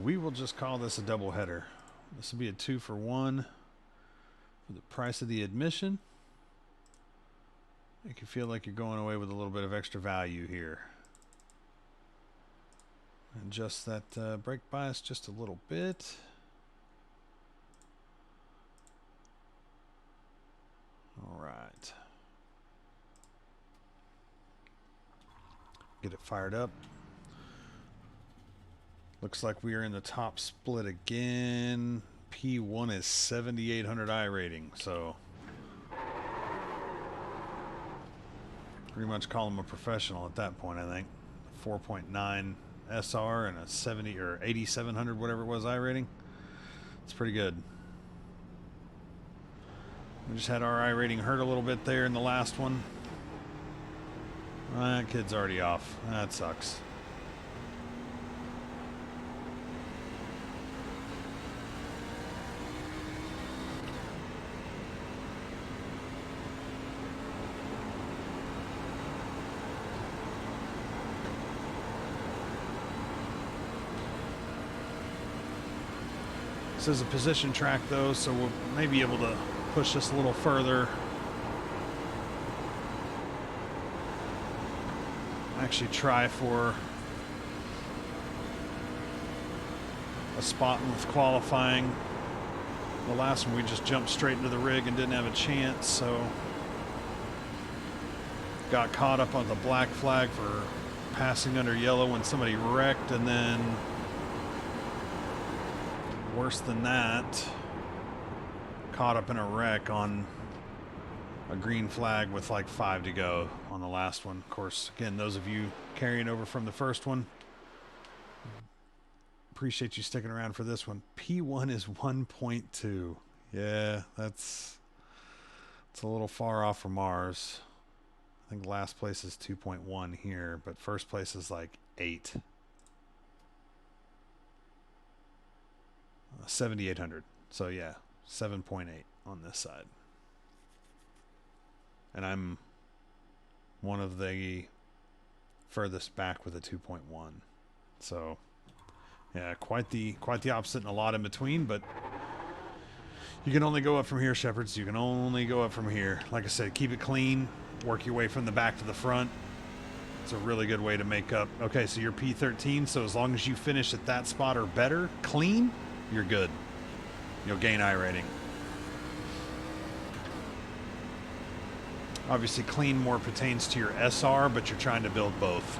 We will just call this a double header. This will be a 2-for-1 for the price of the admission. Make you feel like you're going away with a little bit of extra value here. Adjust that brake bias just a little bit. All right. Get it fired up. Looks like we are in the top split again. P1 is 7,800 I rating, so pretty much call him a professional at that point, I think. 4.9 SR and a 70 or 8,700, whatever it was, I rating. It's pretty good. We just had our I rating hurt a little bit there in the last one. That kid's already off. That sucks. This is a position track though, so we'll maybe be able to push this a little further. Actually try for a spot with qualifying. The last one we just jumped straight into the rig and didn't have a chance, so got caught up on the black flag for passing under yellow when somebody wrecked, and then worse than that, caught up in a wreck on a green flag with like 5 to go on the last one. Of course, again, those of you carrying over from the first one, appreciate you sticking around for this one. P1 is 1.2. Yeah, it's a little far off from ours. I think last place is 2.1 here, but first place is like 8. 7,800. So yeah, 7.8 on this side. And I'm one of the furthest back with a 2.1. So yeah, quite the opposite and a lot in between, but you can only go up from here, Shepherds. You can only go up from here. Like I said, keep it clean, work your way from the back to the front. It's a really good way to make up. Okay, so you're P13, so as long as you finish at that spot or better, clean, you're good. You'll gain I rating. Obviously, clean more pertains to your SR, but you're trying to build both.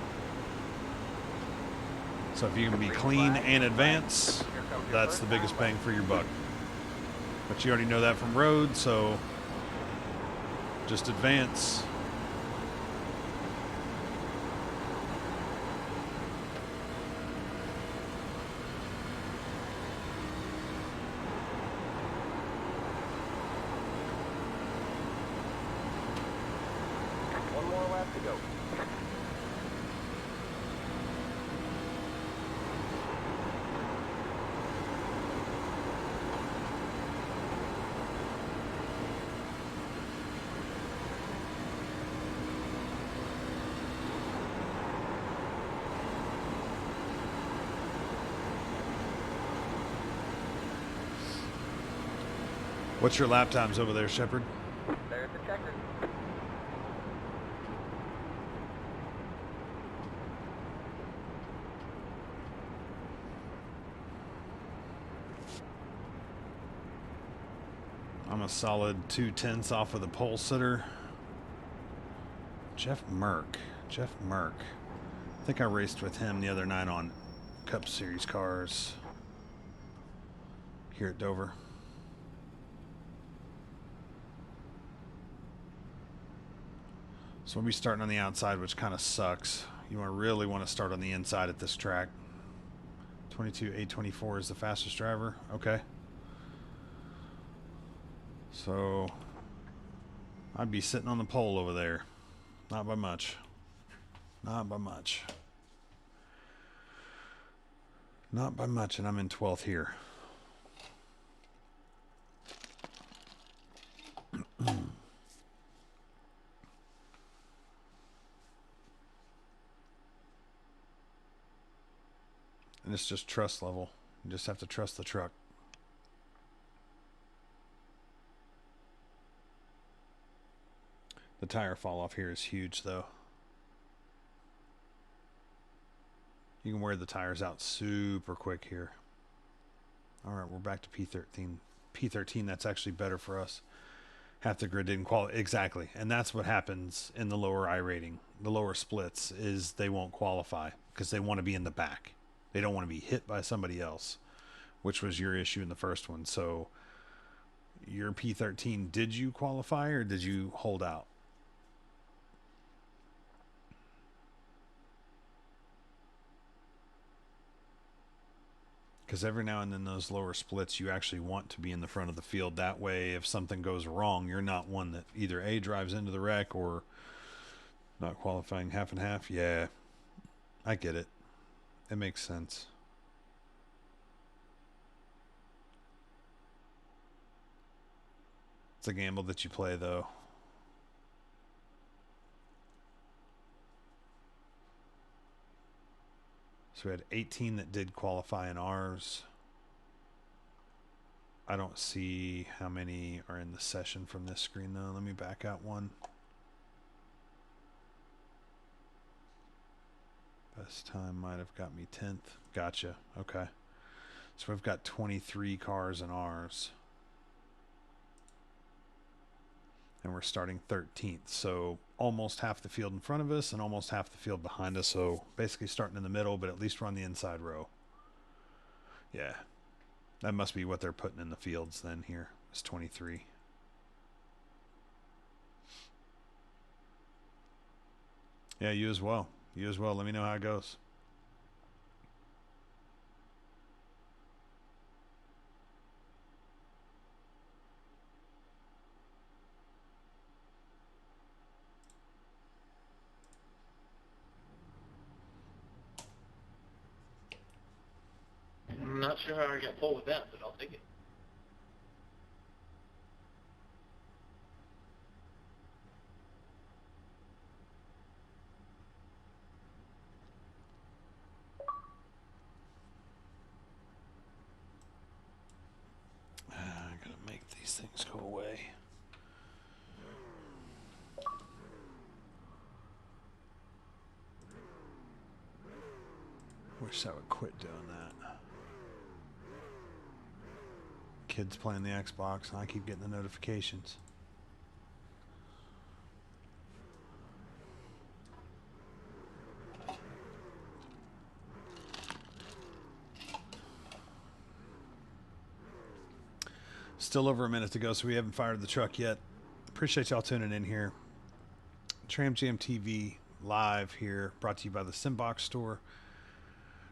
So if you can be clean and advance, that's the biggest bang for your buck. But you already know that from road, so just advance. One more lap to go. What's your lap times over there, Shepard? There's the checker. I'm a solid 2/10 off of the pole sitter. Jeff Merck. I think I raced with him the other night on Cup Series cars here at Dover. So we'll be starting on the outside, which kind of sucks. You really want to start on the inside at this track. 22.824 is the fastest driver. Okay. So I'd be sitting on the pole over there. Not by much. Not by much. Not by much, and I'm in 12th here. And it's just trust level. You just have to trust the truck. The tire fall off here is huge though. You can wear the tires out super quick here. All right, we're back to P13. P13, that's actually better for us. Half the grid didn't qualify. Exactly. And that's what happens in the lower I rating. The lower splits is they won't qualify because they want to be in the back. They don't want to be hit by somebody else, which was your issue in the first one. So your P13, did you qualify or did you hold out? Because every now and then those lower splits, you actually want to be in the front of the field. That way, if something goes wrong, you're not one that either A, drives into the wreck or not qualifying half and half. Yeah, I get it. It makes sense. It's a gamble that you play, though. So we had 18 that did qualify in ours. I don't see how many are in the session from this screen, though. Let me back out one. Best time might have got me 10th. Gotcha. Okay. So we've got 23 cars in ours. And we're starting 13th. So almost half the field in front of us and almost half the field behind us. So basically starting in the middle, but at least we're on the inside row. Yeah. That must be what they're putting in the fields then here. It's 23. Yeah, you as well. You as well. Let me know how it goes. I'm not sure how I got pulled with that, but I'll take it. I gotta make these things go away. Wish I would quit doing that. Kids playing the Xbox and I keep getting the notifications. Still over a minute to go, so we haven't fired the truck yet. Appreciate y'all tuning in here. Tram Jam TV live here, brought to you by the Simbox store.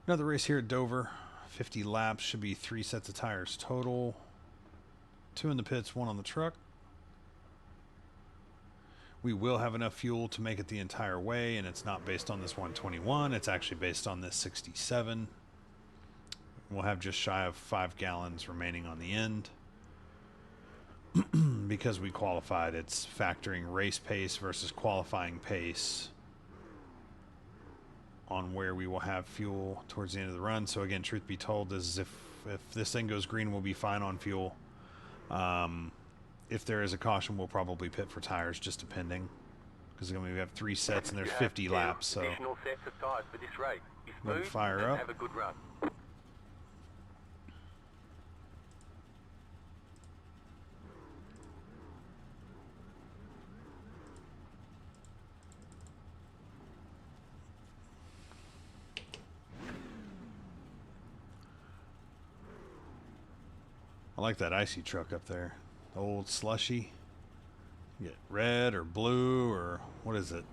Another race here at Dover. 50 laps, should be 3 sets of tires total. 2 in the pits, 1 on the truck. We will have enough fuel to make it the entire way, and it's not based on this 121. It's actually based on this 67. We'll have just shy of 5 gallons remaining on the end. Because we qualified, it's factoring race pace versus qualifying pace on where we will have fuel towards the end of the run. So again, truth be told, is if this thing goes green, we'll be fine on fuel. If there is a caution, we'll probably pit for tires, just depending, because we have 3 sets and there's 50 laps. So additional sets of tires for this race. Be let smooth it fire and up. have a good run. I like that icy truck up there. The old slushy. You get red or blue or what is it?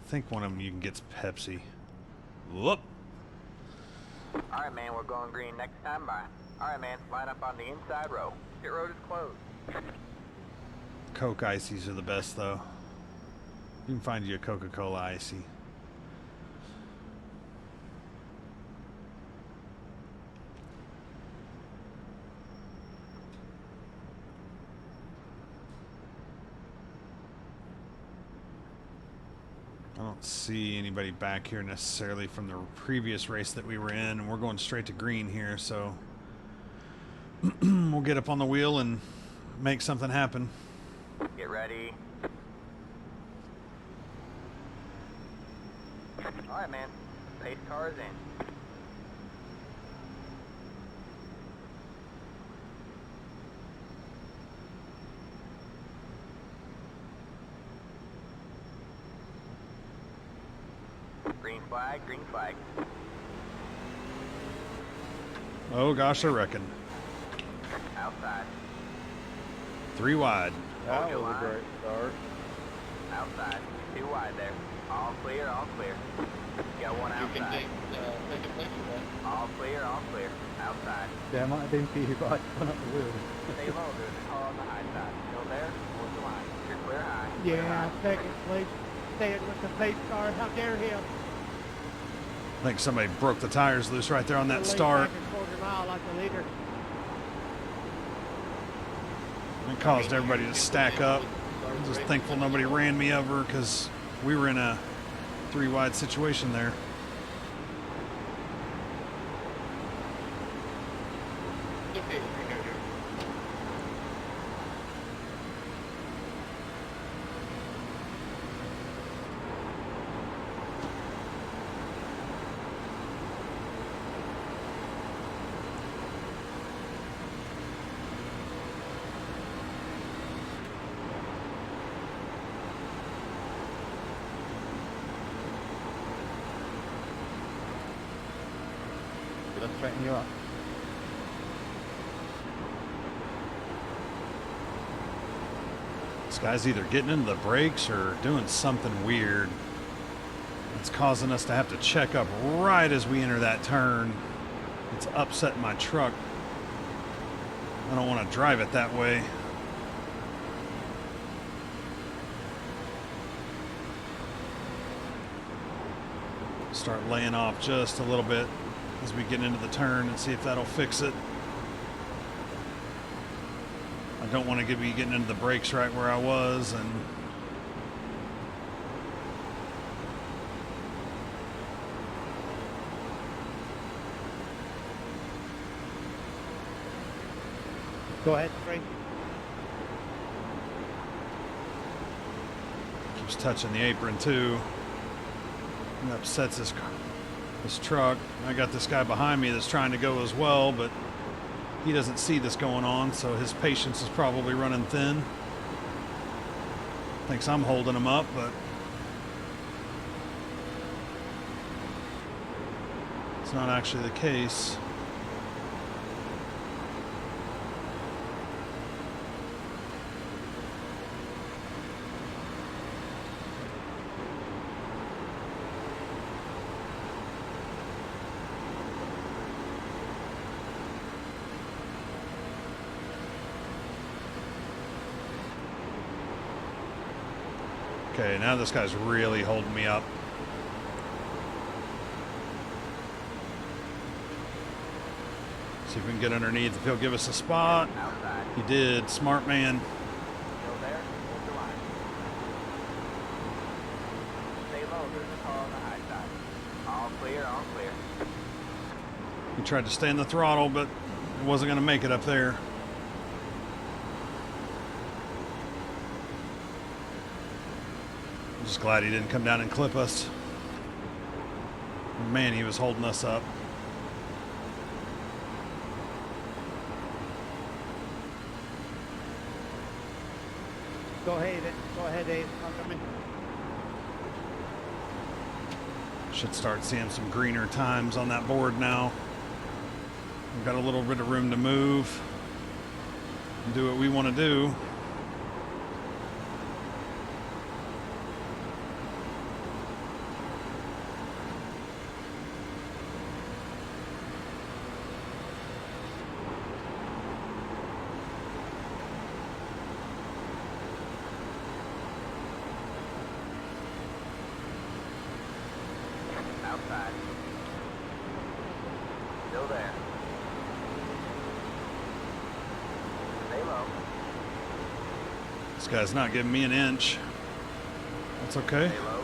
I think one of them you can get's Pepsi. Whoop. Alright, man, we're going green next time by. Alright, man, line up on the inside row. Pit road is closed. Coke ices are the best though. You can find you a Coca-Cola icy. I don't see anybody back here necessarily from the previous race that we were in, and we're going straight to green here, so we'll get up on the wheel and make something happen. Get ready. Alright, man. Pace car is in. Green flag, green flag. Oh gosh, I reckon. Outside. 3 wide. That was a great start. Outside. 2 wide there. All clear, all clear. Got one You can outside. take a picture of that. All clear, all clear. Outside. Yeah, I might have been for you guys going up the wheel. Stay low, there's a car on the high side. Still there? Hold the line. You're clear high. Clear Yeah, high. second place. Staying with the pace car. How dare him? I think somebody broke the tires loose right there on that Late start. back and quarter mile like the leader. It caused everybody to stack up. I'm just thankful nobody ran me over because we were in a 3 wide situation there. Let's straighten you up. This guy's either getting into the brakes or doing something weird. It's causing us to have to check up right as we enter that turn. It's upsetting my truck. I don't want to drive it that way. Start laying off just a little bit as we get into the turn and see if that'll fix it. I don't want to be getting into the brakes right where I was, and Go ahead, Frank. keeps touching the apron too. It upsets this truck. I got this guy behind me that's trying to go as well, but he doesn't see this going on, so his patience is probably running thin. Thinks I'm holding him up, but it's not actually the case. Okay, now this guy's really holding me up. See if we can get underneath, if he'll give us a spot. Outside. He did, smart man. Still there? Hold the line. Stay low, there's a car on the high side. All clear, all clear. He tried to stay in the throttle, but it wasn't going to make it up there. I'm just glad he didn't come down and clip us. Man, he was holding us up. Go ahead, Abe. Come in. Should start seeing some greener times on that board now. We've got a little bit of room to move and do what we want to do. Outside. Still there. Stay low. This guy's not giving me an inch. That's okay. Stay low.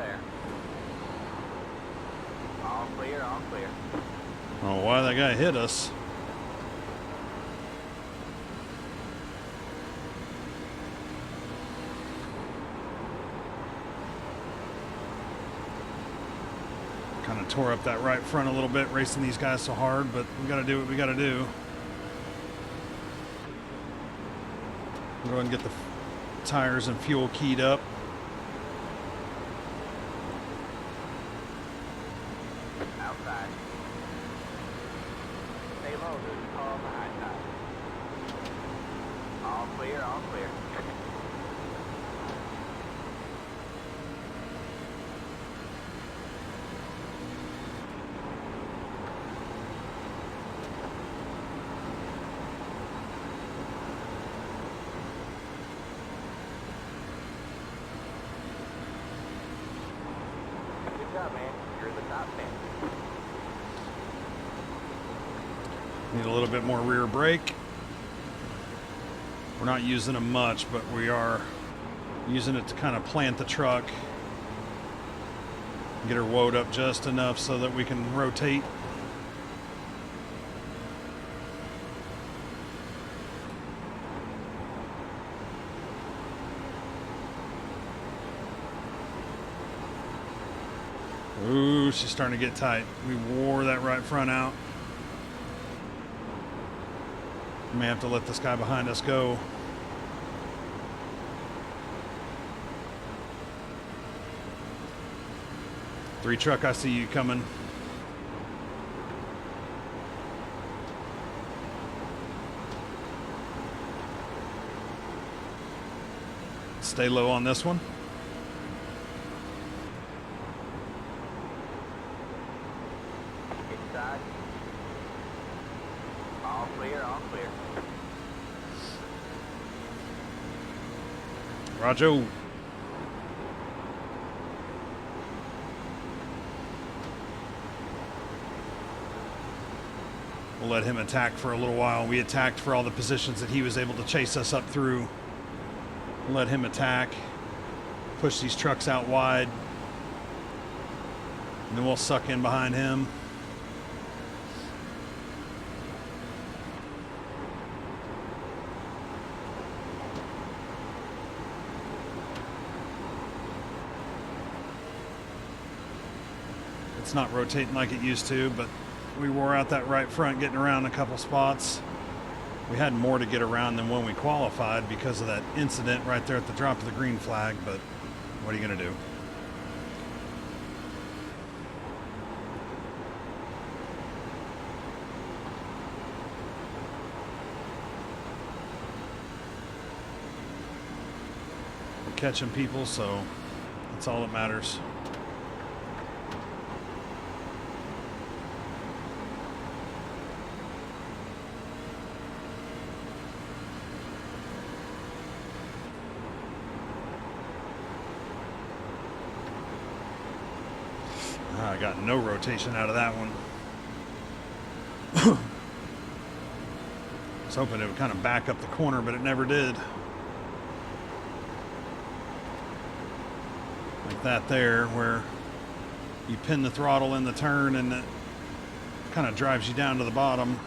there. All clear, all clear. Oh, why that guy hit us? Kind of tore up that right front a little bit, racing these guys so hard, but we got to do what we got to do. Go ahead and get the tires and fuel keyed up. Outside. Stay low, there's a car on the high side. All clear, all clear. Good job, man. You're the top man. Need a little bit more rear brake. We're not using them much, but we are using it to kind of plant the truck. Get her woed up just enough so that we can rotate. Ooh, she's starting to get tight. We wore that right front out. May have to let this guy behind us go. Three truck, I see you coming. Stay low on this one. Inside. All clear, all clear. Roger. We'll let him attack for a little while. We attacked for all the positions that he was able to chase us up through. Let him attack. Push these trucks out wide. And then we'll suck in behind him. It's not rotating like it used to, but we wore out that right front getting around a couple spots. We had more to get around than when we qualified because of that incident right there at the drop of the green flag, but what are you going to do? We're catching people, so that's all that matters. I got no rotation out of that one. I was hoping it would kind of back up the corner, but it never did. Like that there, where you pin the throttle in the turn and it kind of drives you down to the bottom.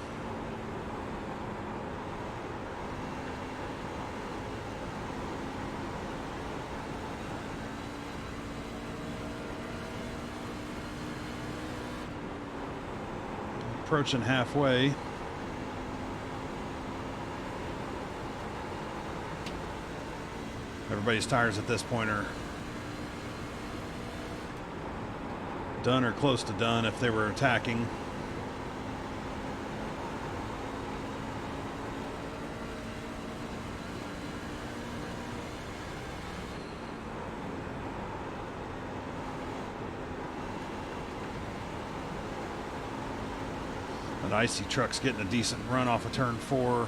Approaching halfway. Everybody's tires at this point are done or close to done if they were attacking. That icy truck's getting a decent run off of turn 4.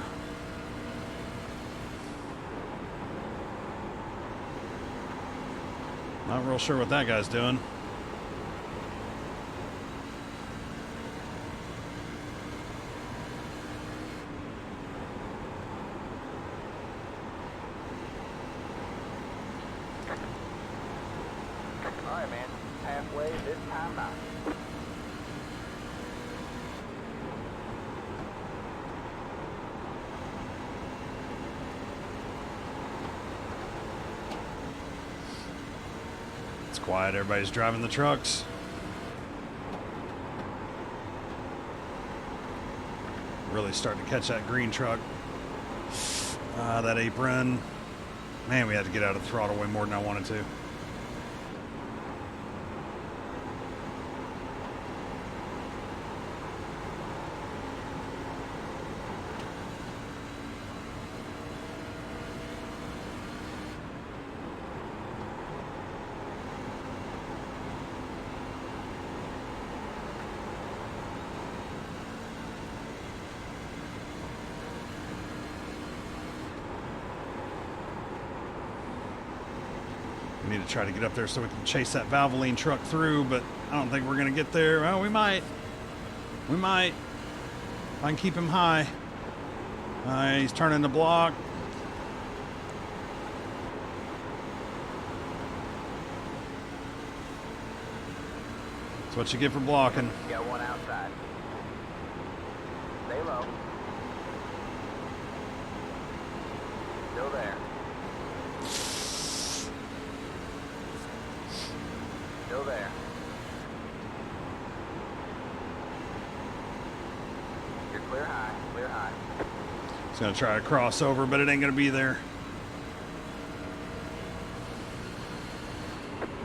Not real sure what that guy's doing. Alright, man. time by. It's quiet. Everybody's driving the trucks. Really starting to catch that green truck. That apron. Man, we had to get out of the throttle way more than I wanted to. We need to try to get up there so we can chase that Valvoline truck through, but I don't think we're going to get there. Well, we might. We might. If I can keep him high. He's turning the block. That's what you get for blocking. Got one outside. Stay low. Still there. Still there. You're clear high, clear high. He's going to try to cross over, but it ain't going to be there.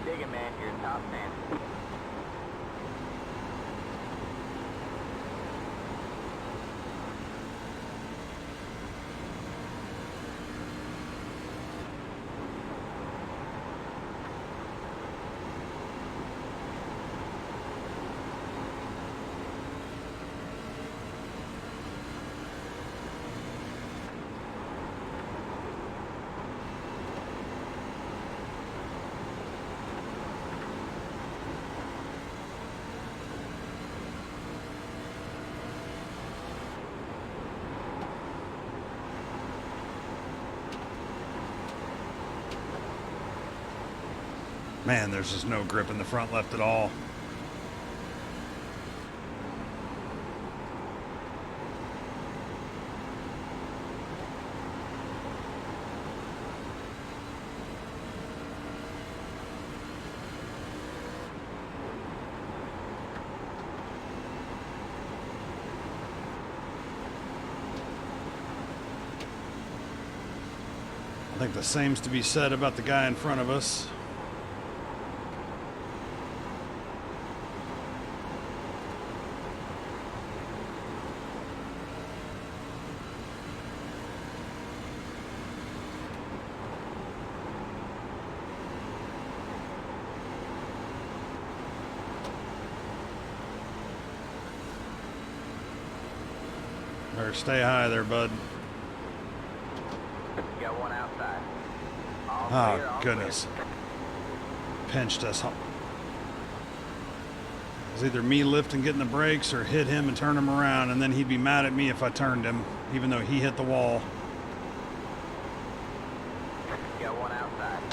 Dig it, man. You're top man. Man, there's just no grip in the front left at all. I think the same's to be said about the guy in front of us. Better stay high there, bud. Got one outside. All clear, Oh, all goodness. Pinched us. It was either me lifting, getting the brakes, or hit him and turn him around, and then he'd be mad at me if I turned him, even though he hit the wall. Clear. Got one outside.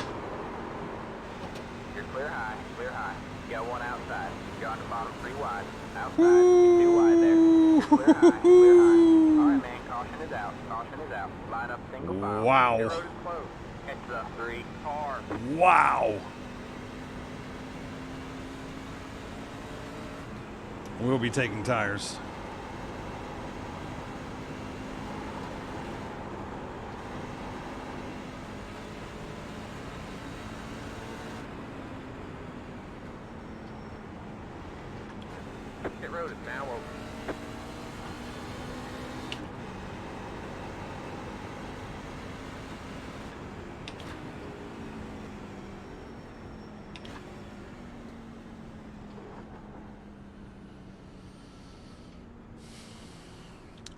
You're clear high, clear high. Got one outside. You're on the bottom, 3 wide. Outside. Too wide there. You're clear high, clear high. All right, man. Caution is out. Caution is out. Line up single file. Wow. Your road is closed. Catch the 3 car. Wow. We'll be taking tires. Pit road is now open.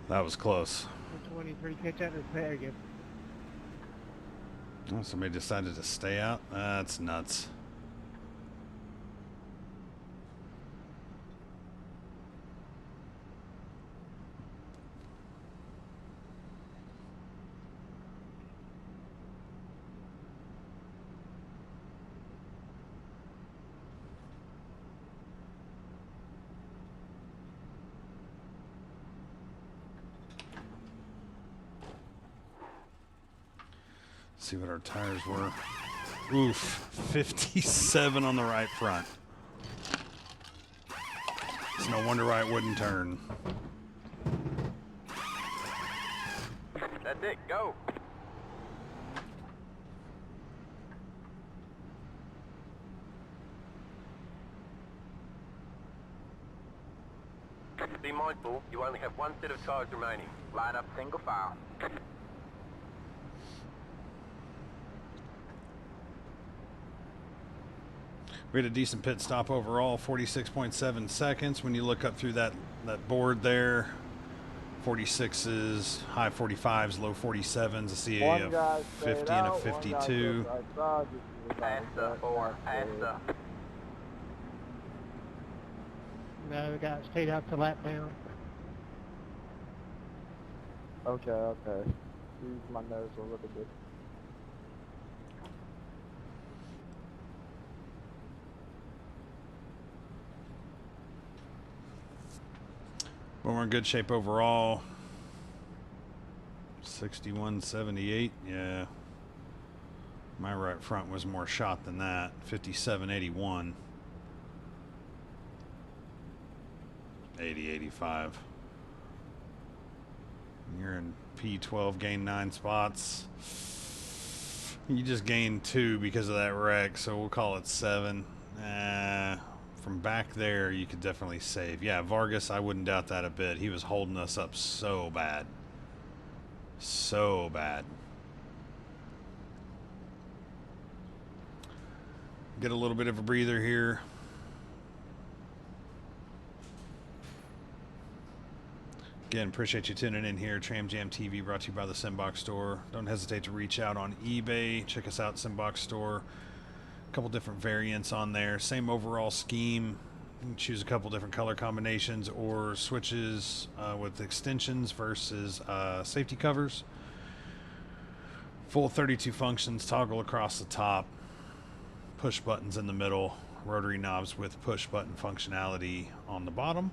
That was close. 23, catch that repair again. Oh, somebody decided to stay out? That's nuts. See what our tires were. Oof, 57 on the right front. It's no wonder why it wouldn't turn. That's it, go. Be mindful, you only have one set of tires remaining. Line up single file. We had a decent pit stop overall, 46.7 seconds. When you look up through that board there, 46s, high 45s, low 47s, a CA of 50 and a 52. Pass the 4, pass the... No, the guy stayed out to lap down. Okay, okay. Use my nose a little bit. But we're in good shape overall. 61.78, yeah. My right front was more shot than that. 57.81. 80.85. You're in P12, gained 9 spots. You just gained 2 because of that wreck, so we'll call it 7. From back there, you could definitely save. Yeah, Vargas, I wouldn't doubt that a bit. He was holding us up so bad. So bad. Get a little bit of a breather here. Again, appreciate you tuning in here. Tram Jam TV brought to you by the Simbox Store. Don't hesitate to reach out on eBay. Check us out, Simbox Store. A couple different variants on there. Same overall scheme. You can choose a couple different color combinations or switches with extensions versus safety covers. Full 32 functions, toggle across the top, push buttons in the middle, rotary knobs with push button functionality on the bottom.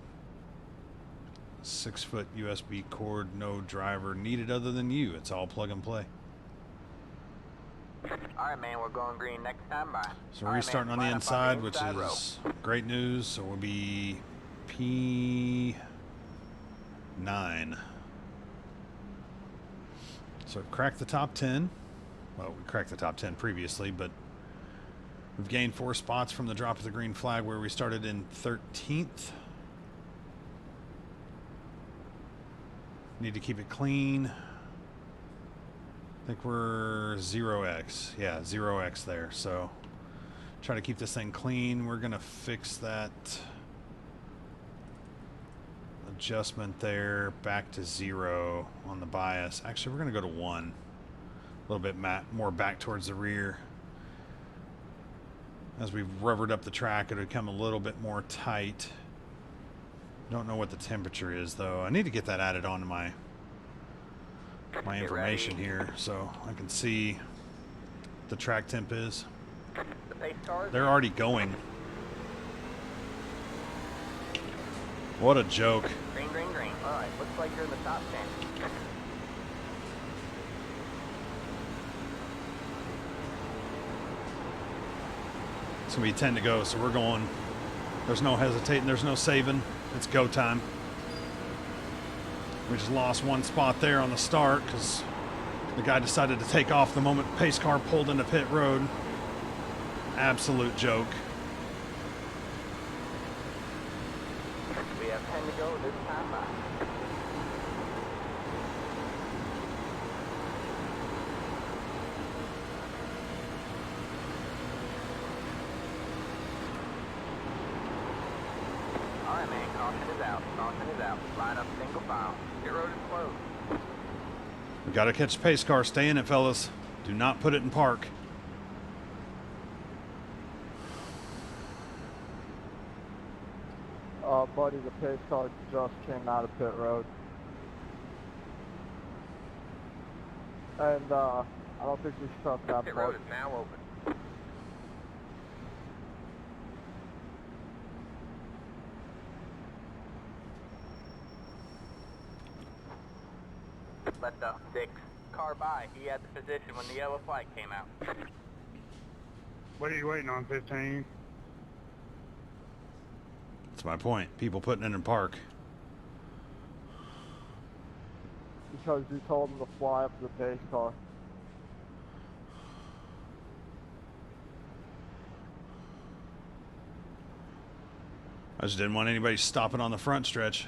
6-foot USB cord, no driver needed other than you. It's all plug and play. Alright, man, we're going green next time. Bye. So we're restarting on the inside, which is great news. So we'll be P9. So we've cracked the top 10. Well, we cracked the top 10 previously, but we've gained 4 spots from the drop of the green flag where we started in 13th. Need to keep it clean. I think we're 0x. Yeah, 0x there. So try to keep this thing clean. We're going to fix that adjustment there back to 0 on the bias. Actually, we're going to go to 1. A little bit more back towards the rear. As we've rubbered up the track, it'll become a little bit more tight. Don't know what the temperature is, though. I need to get that added onto my information here so I can see the track temp is. The pace cars. They're already going. What a joke. Green, green, green. Alright, looks like you're in the top 10. It's going to be 10 to go, so we're going. There's no hesitating. There's no saving. It's go time. We just lost 1 spot there on the start because the guy decided to take off the moment the pace car pulled into pit road. Absolute joke. We have 10 to go this time. Bye. Alright, man, caution is out. Caution is out. Line up single file. Your road is closed. We got to catch the pace car. Stay in it, fellas. Do not put it in park. Buddy, the pace car just came out of pit road. And, I don't think we struck that Pit part. road is now open. Let the 6 car by. He had the position when the yellow flag came out. What are you waiting on, 15? That's my point. People putting it in park. Because you told him to fly up to the pace car. I just didn't want anybody stopping on the front stretch.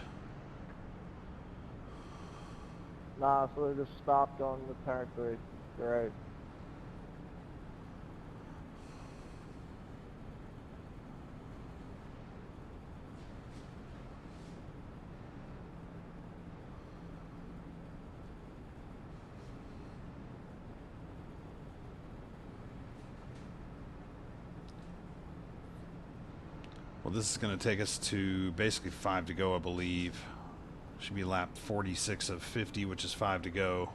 Nah, so they just stopped on the turn 3. Right. Well, this is going to take us to basically 5 to go, I believe. Should be lap 46 of 50, which is 5 to go.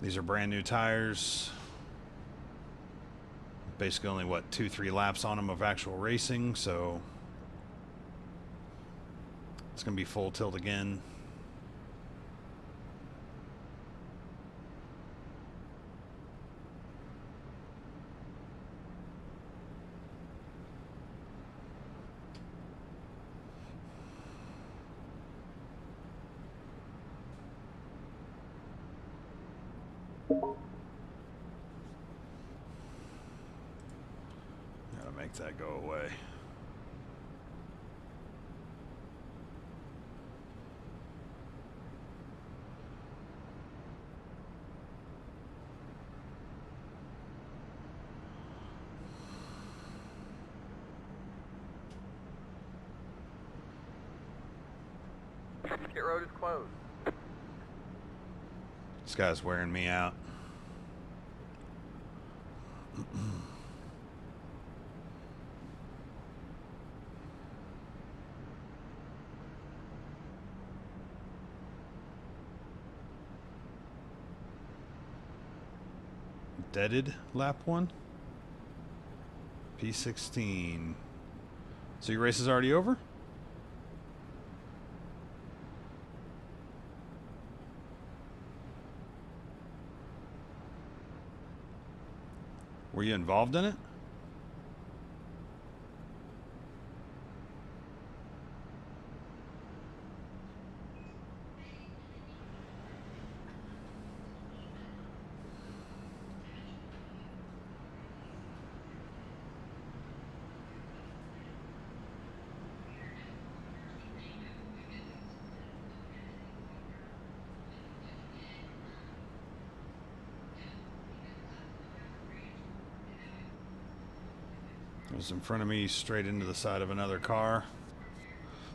These are brand new tires. Basically only, what, 2-3 laps on them of actual racing, so it's going to be full tilt again. Gotta make that go away. Pit road is closed. This guy's wearing me out. Deaded lap 1. P16. So your race is already over? Were you involved in it? It was in front of me, straight into the side of another car.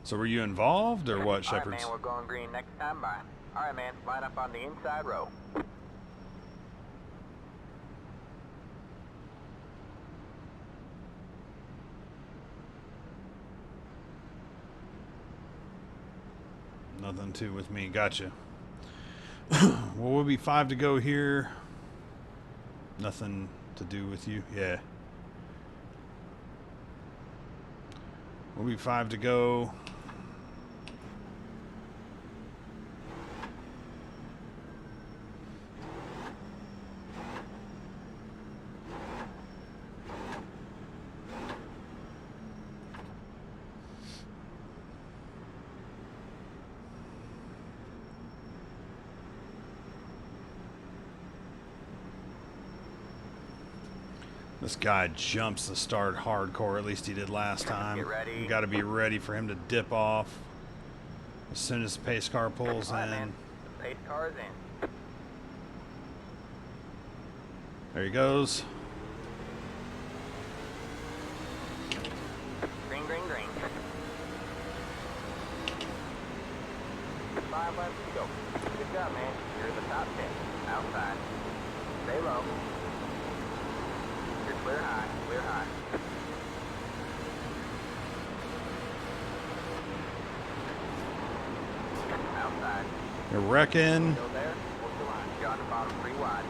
So were you involved, or what, Shepherds? Alright, man, we're going green next time by. Alright, man, line up on the inside row. Nothing to with me. Gotcha. Well, we'll be 5 to go here. Nothing to do with you. Yeah. We'll be 5 to go. This guy jumps the start hardcore, at least he did last time. Get ready. You got to be ready for him to dip off as soon as the pace car pulls Alright, in. man, the pace car is in. There he goes. Green, green, green. 5 laps to go. Good job, man. You're in the top 10. Outside. Stay low. You're clear high, clear high. Outside. You're wrecking. Still there? Hold the line. You're on the bottom 3 wide.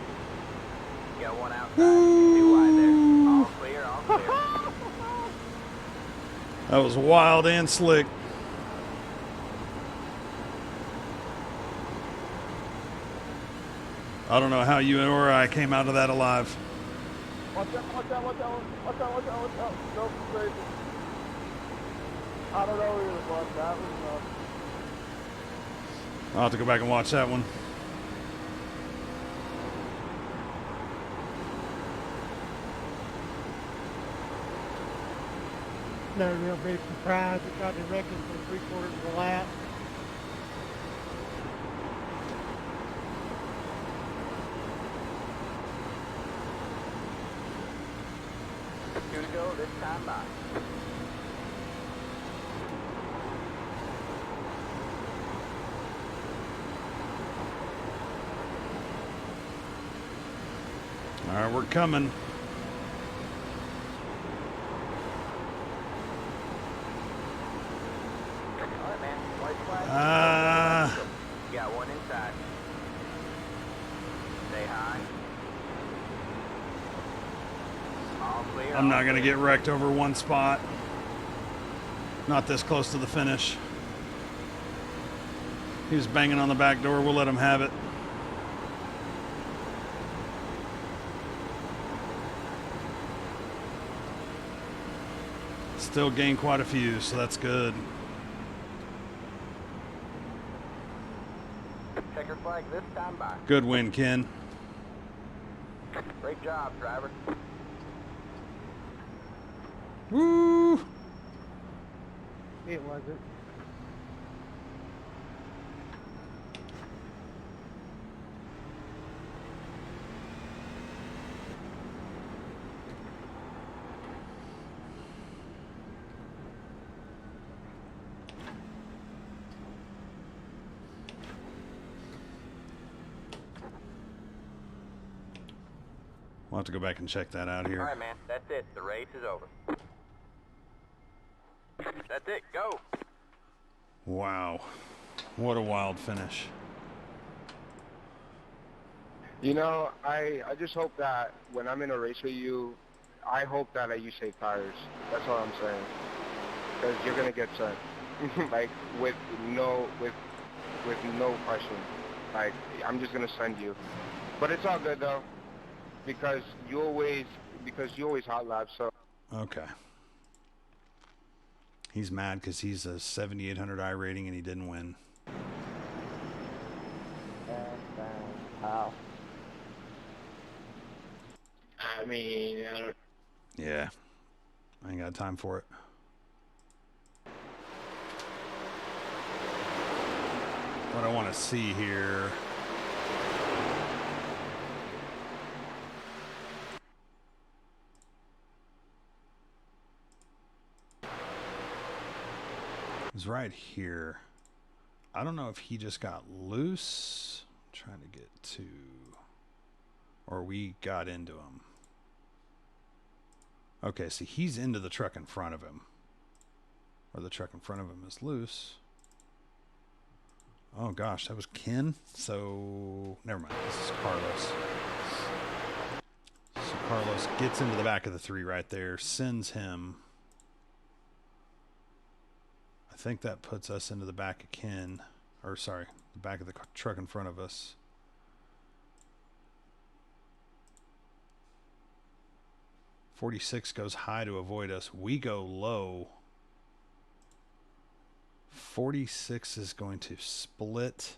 You got 1 outside. 2 wide there. All clear, all clear. That was wild and slick. I don't know how you or I came out of that alive. Watch out, watch out, watch out, watch out, watch out, watch out. Go crazy. I don't know either, but that was enough. I'll have to go back and watch that one. No real big surprise. It got directed for 3/4 of a lap. Two to go this time by. All right, we're coming. All right, man. White flag. You got one inside. Stay high. All clear. I'm not going to get wrecked over one spot. Not this close to the finish. He was banging on the back door. We'll let him have it. Still gained quite a few, so that's good. Checker flag this time by. Good win, Ken. Great job, driver. Woo! It wasn't. We'll have to go back and check that out here. All right, man. That's it. The race is over. That's it. Go. Wow. What a wild finish. You know, I just hope that when I'm in a race with you, I hope that I use safe tires. That's all I'm saying. Because you're going to get sent. Like, with no question. Like, I'm just going to send you. But it's all good, though. Because you always hot lap, so. Okay. He's mad because he's a 7,800i rating and he didn't win. Ow. I mean, I don't... Yeah. I ain't got time for it. What I want to see here. Is right here. I don't know if he just got loose. I'm trying to get to, or we got into him. Okay, see, he's into the truck in front of him, or the truck in front of him is loose. Oh gosh, that was Ken. So never mind. This is Carlos. So Carlos gets into the back of the three right there, sends him. I think that puts us into the back of Ken, or sorry, the back of the truck in front of us. .46 goes high to avoid us. We go low. 46 is going to split.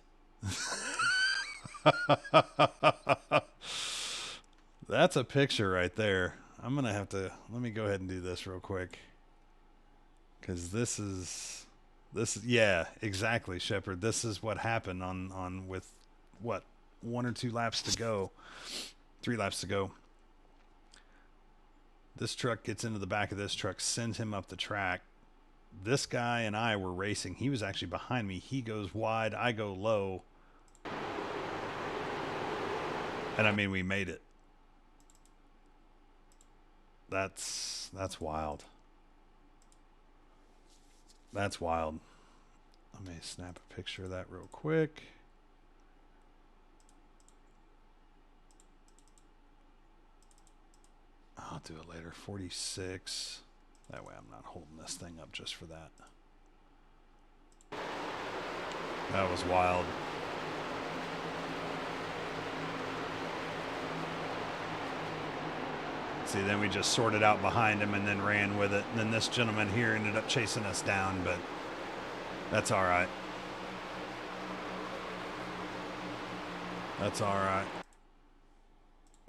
That's a picture right there. I'm going to have to, let me go ahead and do this real quick. Because this is, yeah, exactly, Shepard. This is what happened on with, what, 1 or 2 laps to go. 3 laps to go. This truck gets into the back of this truck, sends him up the track. This guy and I were racing. He was actually behind me. He goes wide, I go low. And I mean, we made it. That's wild. That's wild. Let me snap a picture of that real quick. I'll do it later. 46. That way I'm not holding this thing up just for that. That was wild. See, then we just sorted out behind him and then ran with it. And then this gentleman here ended up chasing us down, but that's all right. That's all right.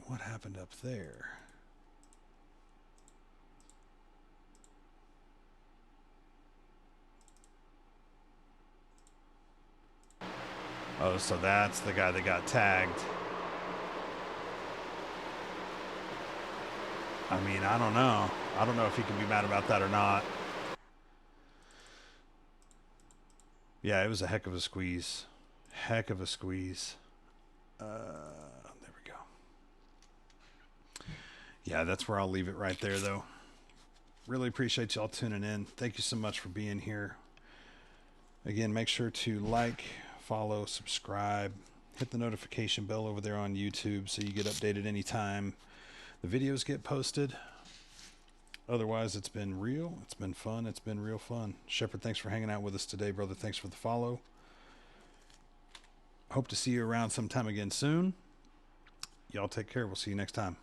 What happened up there? Oh, so that's the guy that got tagged. I mean, I don't know. I don't know if he can be mad about that or not. Yeah, it was a heck of a squeeze. Heck of a squeeze. There we go. Yeah, that's where I'll leave it right there, though. Really appreciate y'all tuning in. Thank you so much for being here. Again, make sure to like, follow, subscribe, hit the notification bell over there on YouTube so you get updated anytime the videos get posted. Otherwise, it's been real. It's been fun. It's been real fun. Shepard, thanks for hanging out with us today, brother. Thanks for the follow. Hope to see you around sometime again soon. Y'all take care. We'll see you next time.